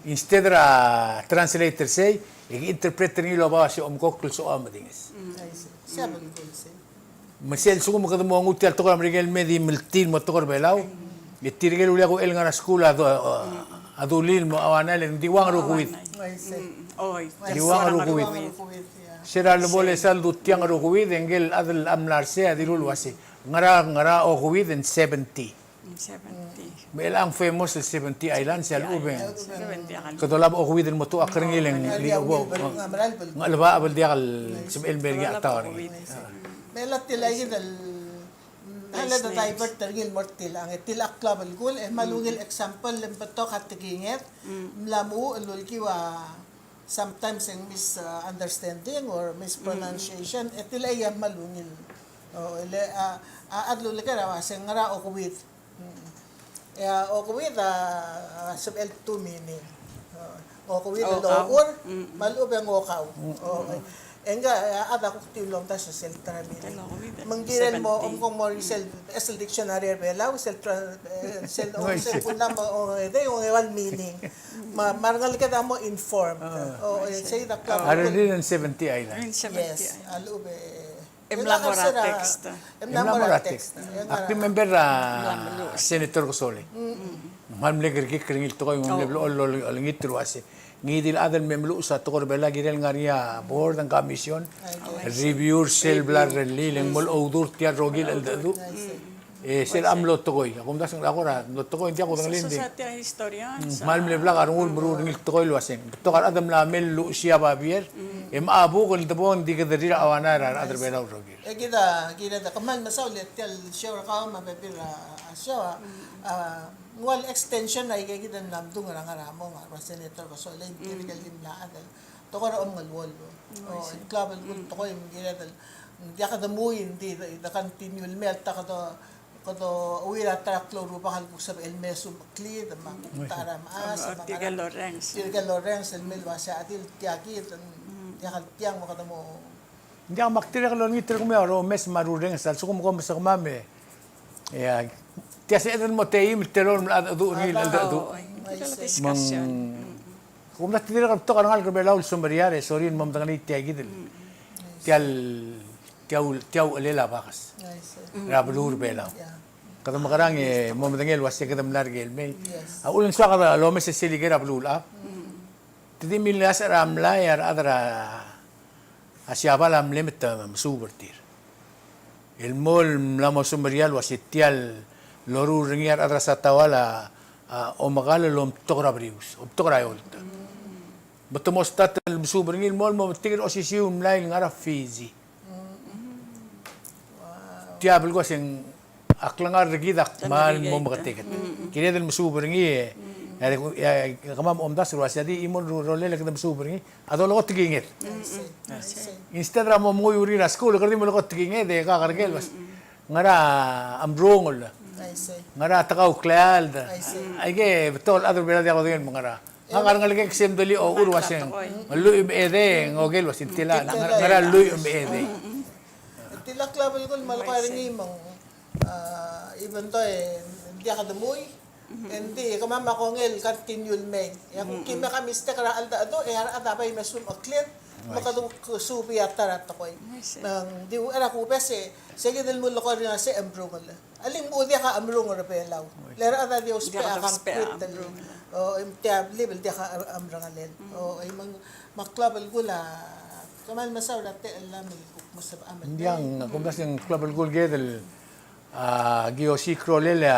instead ra translator say interpreter ni lo ba si kokul so amadingis siya bulgul sin Masel suko mo kada mo ang util tokor amerikel medi miltin mo tokor belaw. Itirgel uli ako el nga skula adulil mo awanal hindi wang rukuit. Oy. Diwang rukuit. Sira lo bole sal dutiang rukuit engel adal amlarse adilul wasi. Ngara o kuit in 70. 70. Mel ang famous sa 70 Islands sa ubeng. 70 akal. Kadolab o kuit mo to akringil ang liubo. Nga laba abal diakal sa elbergi atawri. Melat tila yun hala da divert tergil mortil ang tilak klabal gul malungil example lembato katigingit mlamu ululki wa sometimes ang misunderstanding or mispronunciation tila yan malungil ile adlul ka rawa sing ngara o kuwit o kuwit sub L2 meaning o kuwit lo or malubeng okaw enga ada ko tilong ta sa sel tramin manggiren mo kung mo sel dictionary belaw sel puna mo ide yung one meaning marngal ka mo informed say the club Ara din ang 70 Islands. yes alube Emlamora text. emlamora text Active member Senator Cosole. Mamleger kikringil to kayo ng ngitro ase. Ngidil adal memlu sa tokor bela girel ngaria board ng commission. Reviewer sel blar lileng mol oudur tia rogil el dadu. Sel amlo to koy. Akum das ng akora, no to koy hindi ako ng lindi. Sa ating historian. Malmle bla karungul murungil to koy luaseng. To kar adam la melu siya babier. Abu kung tabon di ka diri awana ra adal bela rogil. kita da kamal masaulit tel show ka mabebira show wal extension ay kay kita namdung nga ramo nga senator ko so lain tirigal limla adal to ko rom ngal wol club ko to ko imgira dal ya ka damuin di da continue melt ta to uwira tra kloro pa kal sa el meso clear da tara maas Tiga Lorenz. el melwa sa atil tiaki ya kal tiang mo kadamo Hindi ako maktira ka lang ngitro ko may mes marureng sal so kung sa kumame. Tiasa edan mo teim teror adu ni adu. Discussion. Kung natira ka to kanang al belaw sumariare sorin mam tangani tiagi dil. Tial tiyaw alila bakas. I see. Rabulur belaw. Yeah. Kada makarang mo madangel wasi kada mlargel may. Yes. Ulan sa kada lome se silige rabulul up. Tidi milas ramla yar adra asyaba lam limit msubertir. El mol la mosumrial wasi tial loru ringiar adra sa tawala o magala lom tokra brius. O tokra yolta. Betumos tatal msubringil mol mo tigir osisiu mlail ngara fizi. Tiabel ko sing aklangar regida mal mo makatikat. Kini del msubringi ya kamam omdas ruasadi imon rolele kadam msubringi ado lo tigingit. I see. Instead ra mo yuri na school kardi mo lo tigingit de ka kargel was ngara ambrongol I see. ngara takaw kleal I see. ay betol other beladi ako din ngara ngara ngalike ksem dali o urwaseng luy ede ngogel was intila ngara luy ede. Tila klabal ko malakaring imong even to hindi ka damoy. Hindi kamama ko ngel continual meg. Ya kung kime ka mistake ra alda ado ada bay mesum aklet makadung subi atarat ko. Nang di era ko pese sige del mulo ko rin sa embrongol. Aling mo dia ka amrong ra pelaw. Lera ada di uspe akang quit dali. O imtiab level dia ka amrangalel. O ay maklabal gula kamal masaw dati alam mo sa amal. Hindi ang kumdas yung club goal gedel geosikro lele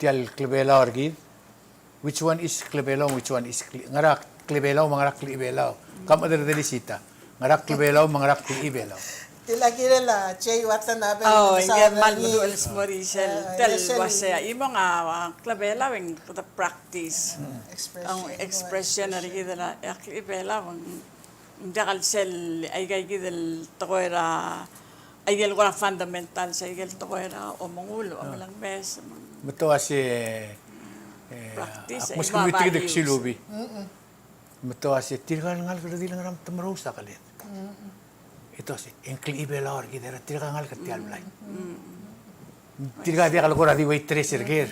tial klebela orgid. Which one is klebela, which one is ngara klebela, mga klebela. Kam adar delisita. Ngara klebela, mga klebela. Tila kirela Che Watanabe Oh, sa igen mal ni- mo els morisel tel wase imo nga klabela wing the practice. expression. Ang expression na rigid na klabela wang dakal sel ay gay gidel tokoera ay gel ko fundamental sa igel tokoera o mangulo ang lang mes Beto asi practice, mas iba kumitig values. de silubi. Beto asi tirgal ngal kada dilang ram tamarusa kalit. Ito si enkli ibela orgid era tirgal ngal katial blay. Tirga dia kalau kora di waitress erger.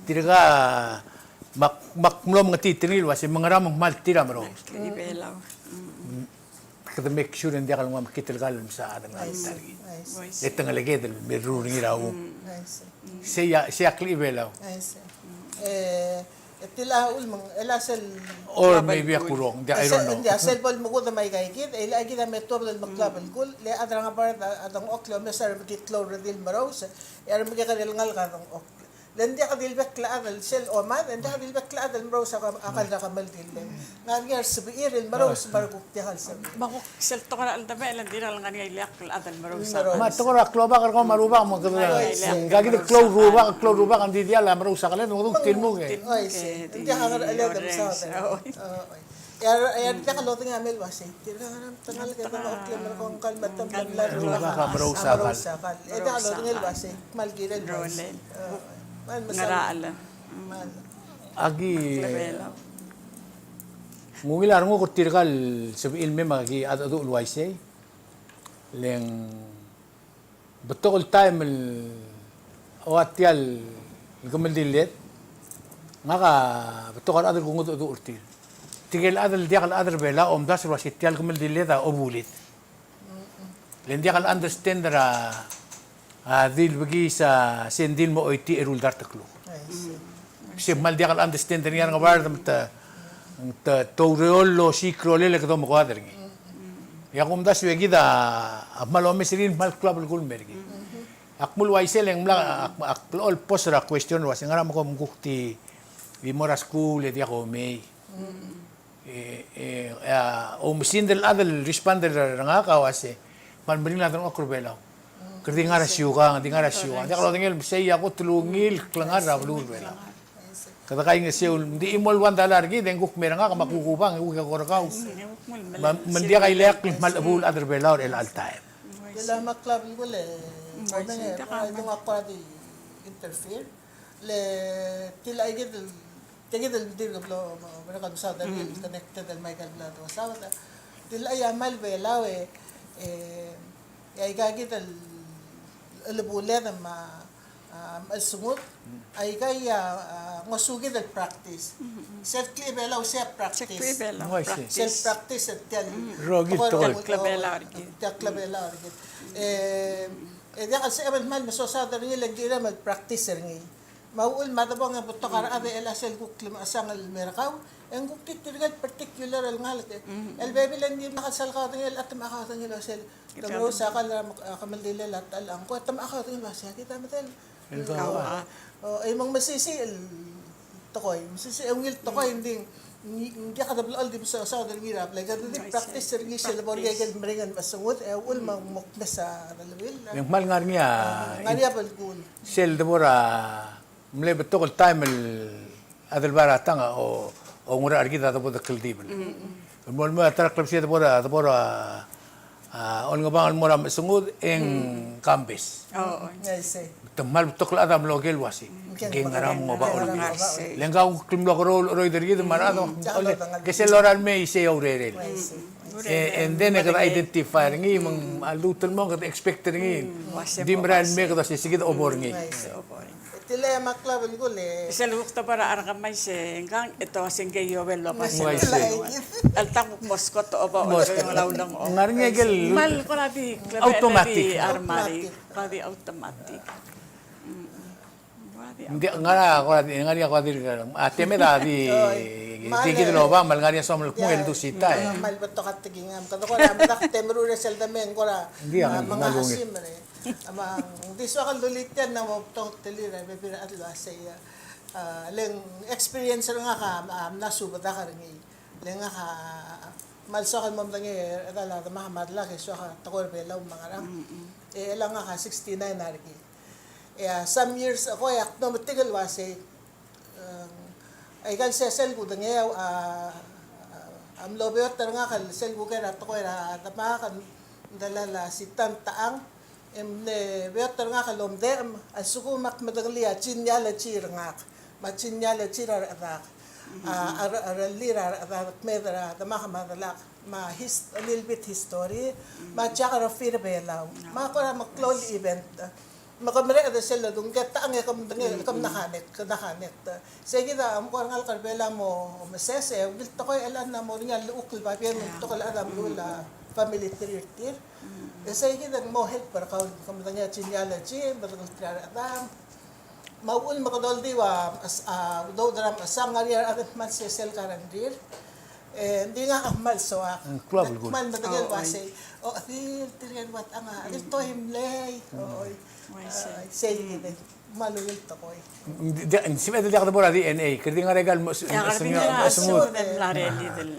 Tirga makmlom ngati tinil wasi mangaram mal tira maro. klabela. Kada make sure hindi kalau makitil galam sa adang targi. I see. Voice. Ito nga lagi del meru ni raw. I see. Siya kli ibela. I see. Tila ulmang elasel Or maybe a kurong. I don't know. Hindi selbol mo ko na may gaigid ay lagi na metro del maklabal kul le adra nga part adang oklo mesar bigit clo redil maros er mi ka del ngal kanong ok lendi ka dil bekla adal sel o man lendi ka dil bekla adal maros akal na kamal dil ngan ngar sibir el maros barkuk ti hal sa Bako sel to kana aldame elan dira lang nga ilak adal marusa. Marusa. Ma to ko kloba ko maruba mo kada. Gagi de klo ruba kan di dia la marusa kala no til mo ge. ay see hindi ka ngar aledam sa yar ka loting amel wasi tira nga nam tangal ka na oklo mar kong kalmat tam laro Ruba ka marusa kal. ito ka loting el wasi malgiren Rolel. man Ngaraala. man Agi Klabela. Mungilar ngo ko tirgal sabi ilme magi adu ulwaise. Leng betokol time awatial gumildilet. Ngaka betokol adal ko ngudu urtil. Tigel adal diakal adal bela om das wasitial gumildilet a obulit. Len diakal understand ra dil bagi sa sendil mo oiti erul dartaklo. Si mal dia kalau understand ni yang ngabar ta toreolo si krolele kedo mo kuadringi. Ya kum das we gida malo mesirin mal club gul mergi. Akmul waisel yang mla akmul posra question was ngara mo ko mukti di mora school dia ko may. O mesindel adal responder nga ka wase man bring natin okrobelaw. Kerdi ngara siuka, ngara siuka. Dia kalau tinggal saya aku telungil kelengar rablu bela. Kata kain nga siya, di imol $1 gi, den guk meranga ka makukubang, uka korakaw. Mandia kay leak malabul other bela or el all time. Dila maklab ko le. Ano nga, ito nga ko di interfere. Le, tila ay gid, tigid el dir gablo, wala ka sa dahil connected el Michael Blado. Sa tila ay amal bela ay gagid el lebulet ma Sungut ay kay ngasugi del practice. Self klibelaw siya practice. Sekvibela Why say? practice. Self practice at yan. Rogit tol. Klabela argid. Klabela argid. Diyan kasi man masosada rin yung gira mag-practice rin. Mauul matabang nga buto kara ade elasel kuklim asang al merakaw. Ang kuktit tirgal particular al ngalat. El baby lang yung nakasal ka rin at makakata nyo lasel. Tamro sa akal kamaldila at alang ko at makakata nyo lasel. Kita matal. Ay mong masisi tokoy. Masisi ang wil tokoy hindi ka dablaal di sa dari girap like di practice rin sila bor gaygal meringan masungot ul mukmes sa dalawil. Yung mal nga niya, Ngariya palkul. sel demora, mle betul time adal baratanga o ngura argita tapo da kaldibel. Mol mo atrak klub siya demora on nga bangal mora sungud eng kambes. Oo. Yes. Temal betul adam logel wasi. Geng ngaram mo ba ol. Lengaw klim lo roy dari gitu marado. Kasi loran me ise aurerel. And then I identify ngi mang alutul mo kat expect ngi. Dimran me kat sigid obor ngi. Tila maklab ko le. Isa lukta para arang kamay si hanggang ito asing kayo welo pa siya. Why say? Altak moskot o ba o yung laulang o. Ngar nga gel Mal ko na di Automatic. armari. Kadi automatic. hindi ngara ako dir ate me da di tigid lo ba mal ngari som mo el dusita eh. Mal bato kat tigingam. Kado ko na madak temru resel damen ko ra. Hindi ang Mga malungit. asim re. Amang diso kal dulit yan na mo tong telira be pira atlo say leng experience nga ka nasubata ka ringi. Leng nga ka malso kan mom dangi atala ta mahamad la keso ka takor belaw mga ram. Lang nga ka 69 narki. Some years ako yak no matigal wase ay kan sel ko dangayaw am lobet nga kal sel ko kaya to ko ra tama kan dalala si taang emne better nga kalom dem asukumak madaglia chinyala chirngak machinyala chirar atak aralira atak medra tama kamadalak ma a little bit history ma chakara fir belaw ma ko ra maklol event makamere ada sila dung kata ang kam nakanet sige da am ko ngal karbela mo mesese bilto ko elan na mo nga luukl ba pian to kala adam lula family tir sige da mo help para kam danga chinyala chi bagal tiara adam maul makadol diwa do dram asang ngariar at man sel karandir hindi nga kamal so man matagal wase o atil tirian wat anga atil to himlay oy say maluwil to koy si me da bora DNA kadi nga regal mo Sungut den la reli del.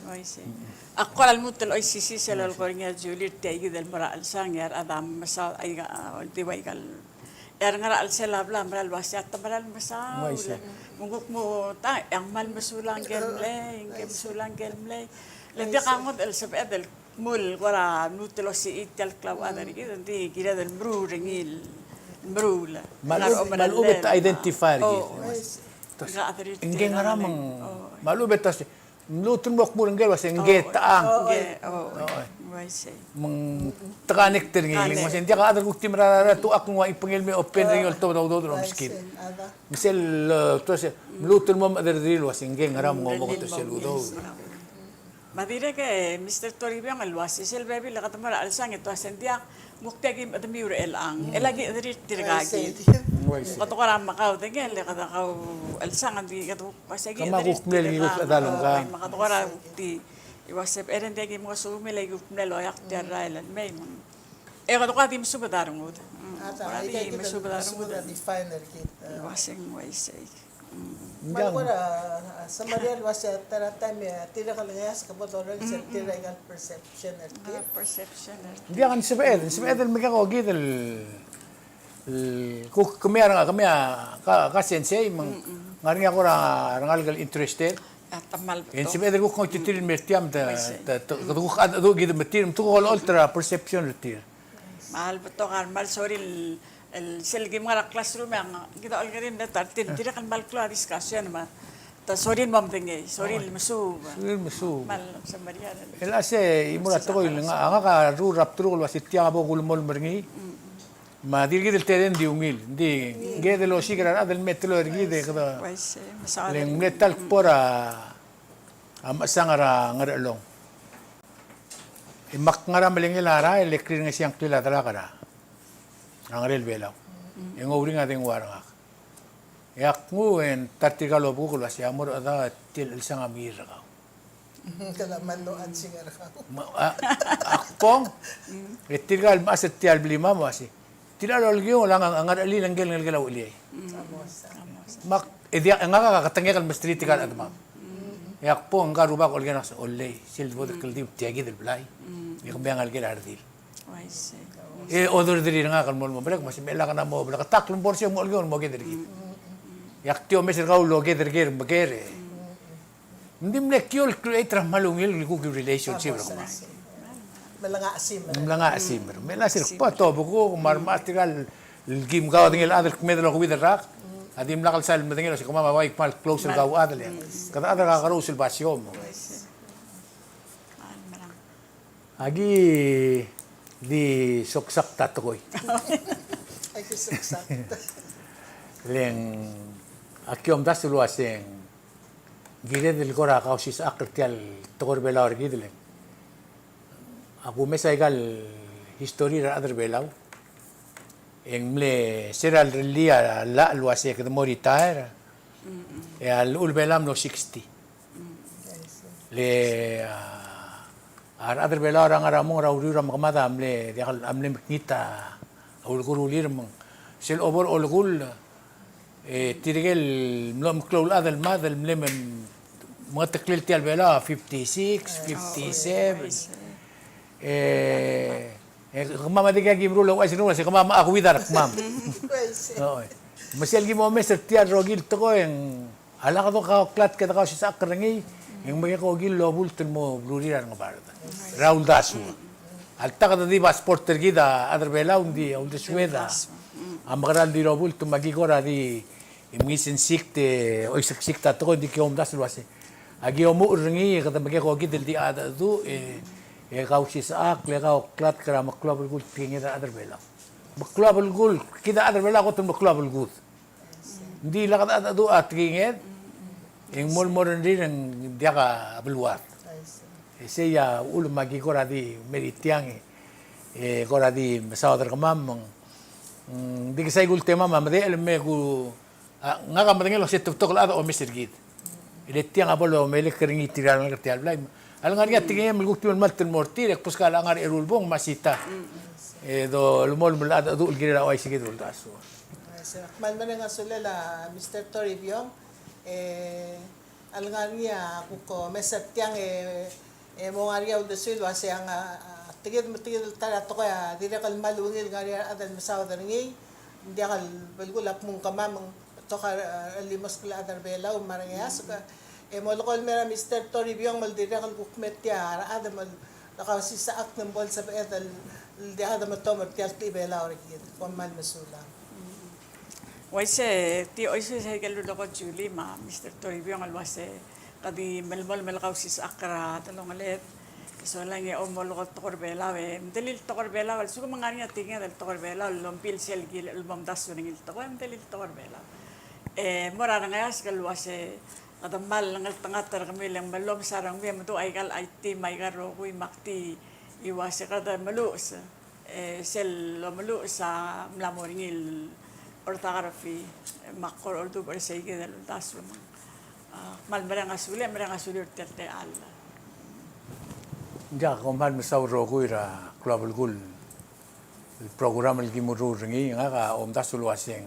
Oy say. Ako al mutel oy sisi selal ko nga Juliet tegi del mara al sangyar adam masa ay di waigal. Ngara al selabla maral wasiat maral masa. Munguk mo ta ang mal masulang gemlay, gemsulang gemlay. Lebi kamot el sabedel mul wala nutelo si itel klaw adari di gira del brurengil brula malubet identify ingeng ngaramang malubet tas lutun bok murang gel was ingge taang mang takanik ter ngiling mas hindi ka adar kukti marara tu ak nga ipangil me open ring to do skin misel to se lutun mo adar dil was ingeng ngaram mo to se ludo Madire ke Mr. Toribio ang alwas sel baby la katamara alsang ito asentia muktegi admi ur elang elagi adri tirgagi kato kara makaw tengel kata kau alsang andi kato pasagi kama kukmel gi adalong ka kato kara ti iwasep erendegi mo sumile gupnelo yak terrailan may kato kara tim subadarong ud ata ay kay suda definer kit wasing way say Malwala sa Mariel was tara time tira kalayas kabotor sa tira gal perception at perception hindi akan sabed mega ko gidel ko kumera kami ka sensei ngari ako ra rangal gal interested tamal en sabed ko ko titil mertiam da ko ado gid metir to ko ultra perception retir mahal beto kan mal soril el selgi mga classroom yang kita algarin na tartin tidak kan mal klo discussion ma ta sorin mam tenge sorin masu mal sa Maria el ase imura to ko nga ka ru rap tru ko wasitya bo gulmol mergi ما دي الجيد التاني دي وميل دي جيد لو شيكرا هذا المتلو الجيد كذا Waise, masakit. لين متل بورا أم سانغرا نغرلون imak ngara malingil ara elektrik nga siyang tila tala kara ang railway yung uri nga ting warang yak ngu en tartiga lobu kulo si amor ada til isang amira ka Kalaman no at singer ka. akpong etigal maset tial blima mo si tila lolgyo lang ang ali lang gel ngel uli mak edia nga kakatanggal mastritigal at mam yak po ang karuba ko olga nas olay silbo de kaldi tiagi del blay yak bayang algel ardil Waise. odor diri nga kan mo brek mas mela kana mo brek taklon porsyon mo olga mo gedri yak tio meser gaulo gedri ger bagere hindi mlekyo create ra malungil ku relationship ra ma Malanga asim. mlanga asimber mela sir pa to buko mar mastigal gim gaw dingel adel kmedlo ko vidar rak adim lakal sal medengelo si kumama way mal closer gaw adel yan kada adel ka karusil basyo mo Marang. agi di soksak tatokoy Ay kisaksak. leng akyom dasulu aseng gire del kora kausis akrtial tokor belaw gidle aku mesaigal history ra adar belaw engmle seral lia la luase ke moritaer e al ul belam no 60 le ar adar belaw ra ngaramong ra uri ra makamada amle diakal amle kita ul gurulir mang sel obor olgul tirigel mlom klol adal madal mlem mga taklil tial bela 56 57 mama diga gimro lo ay sinula si mama ako widar mam oy masel gi mo meser tial rogil to ko en ala ka to ka klat ka ka sa akrangi yung mga ko gil lo bulten mo bluriran ng barda raul dasu al taka di passport tergida adar bela undi sueda ang magaral di lo bulto magigora di imgisin sikte o sikta to di ki om das lo ase agi omu ringi kata bagi ko gidel di ada du kau si saak le kau klat kara maklub gul tingi da adar bela maklub gul kita adar bela ko tum maklub gul di la kata ada du at ginget ing mol moren din ang dia ka beluat ese ya ul magi ko di meritiang ko di saudar kamam di kisay gul tema mamade elme ku nga ka madengelo si tuktok la o Mr. Gid ile tiang abolo mele keringi tiral ng tial blay al nga tingay mel gukti mal tel mortir ek puskala nga erulbong masita do lumol mula do ulgira ay sige dul daso Man nga sulela Mr. Toribio algaria kuko mesat tiang mo ngaria ul desul wase ang tigid tara to kaya dire kal malungil ngaria adan masawdar ngi dia kal belgulap mong kamamang toka limos kala adar bela o marangayas ka molokol mera Mr. Toribio mal dire kal kukmet ya ada mal nakasi sa ak ng bol sa betal di ada matomot tial ti bela or kid mal masula Waise, ti oise sa kalulo ko Julie ma Mr. Toribio ang alwase kadi melmol melkaw sis akra talong alet so lang e omol ko tokor bela we delil tokor bela wal suko mangani atinga del tokor bela lompil sel gil album das ngil tokor delil tokor bela mora nga yas kalwase kada mal ngal tangatar kami lang malom sarang we mto ay kal IT may garo kuy makti iwase kada malus sel lo malus sa mlamoringil ortography makor ordu ber say gidal das mal merang asuli terte alla ja komhan masawro ko ira global gul el programa el gimuru ringi nga ka om dasul waseng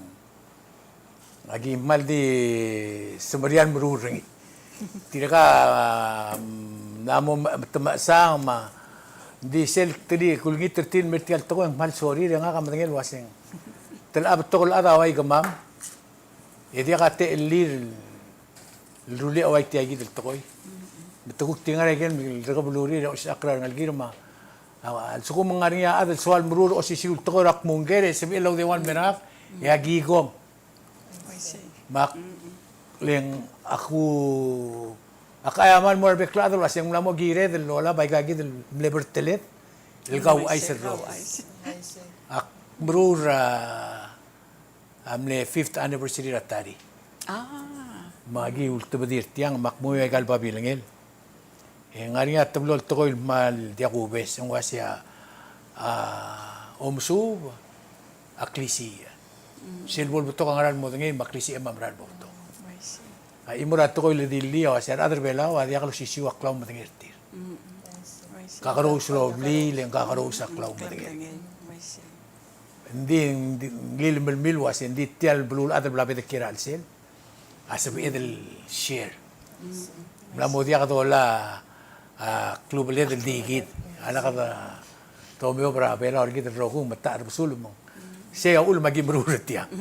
agi maldi semarian meruring tidak namo sama di sel tadi kulgi tertin mertial to ang mal sorry nga ka matangel waseng telab to kul ada way gamam edi ka te lir luli away ti agi del tokoy betuguk tingar again rega buluri o sakra ngal girma al suko mangariya adal swal murur o sisul to rak mungere sebi law de wan merak ya gigom mak leng aku akayaman mo beklado was yung lamo gire del lola bay gagi del lebertelet el gaw ay serro ak makmrur amle 5th anniversary ratari. Magi ultibadir tiang makmuy ay galba bilangil. Ngari nga tablol tokoy mal diakubes ang wasya omsu aklisi. Silbol buto kang aral mo ngay maklisi amamral mo to. Imurat tokoy lidili wasya other bela wa diakalo sisiwa klaw mo ngirtir. Kakaro slowly leng kakaro sa klaw mo ngir. Hindi ngilmil was hindi tial blul other blabet kiral sel. Asabi edel share. Mula mo diya katola klub edel digit. Ala kata tomeo para bela orgit rokung mata arbusul mo. Siya ul magimrurat ya.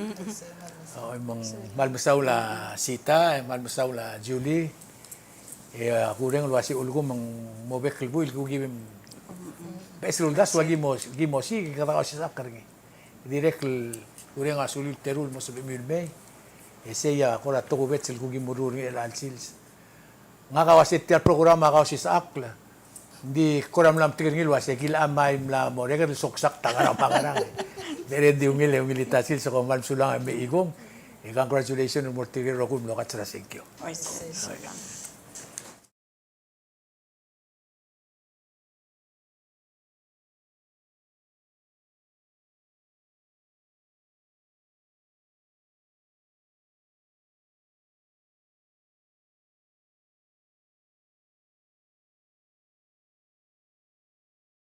Oh, emang malmasaw la Sita, malmasaw la Julie. Ako rin luwasi ulgo mang mobek klbu ilgo gibim. Besul das wagi mo si kata ko siya sakar ngi. Direct uri nga sulil terul mo sa bimilbay. Siya ako la toko bet silgo gimurur ngi al-sils. Nga kawasit tiar programa kawasit sa akla. Hindi koram lam tigir ngi luwasi kila amay mla mo regar soksak tangarang pangarang. Dari di humilitasil sa kumal sulang ay may igong. Congratulations, Mortigo Rocum, Lokat Sarasengkyo.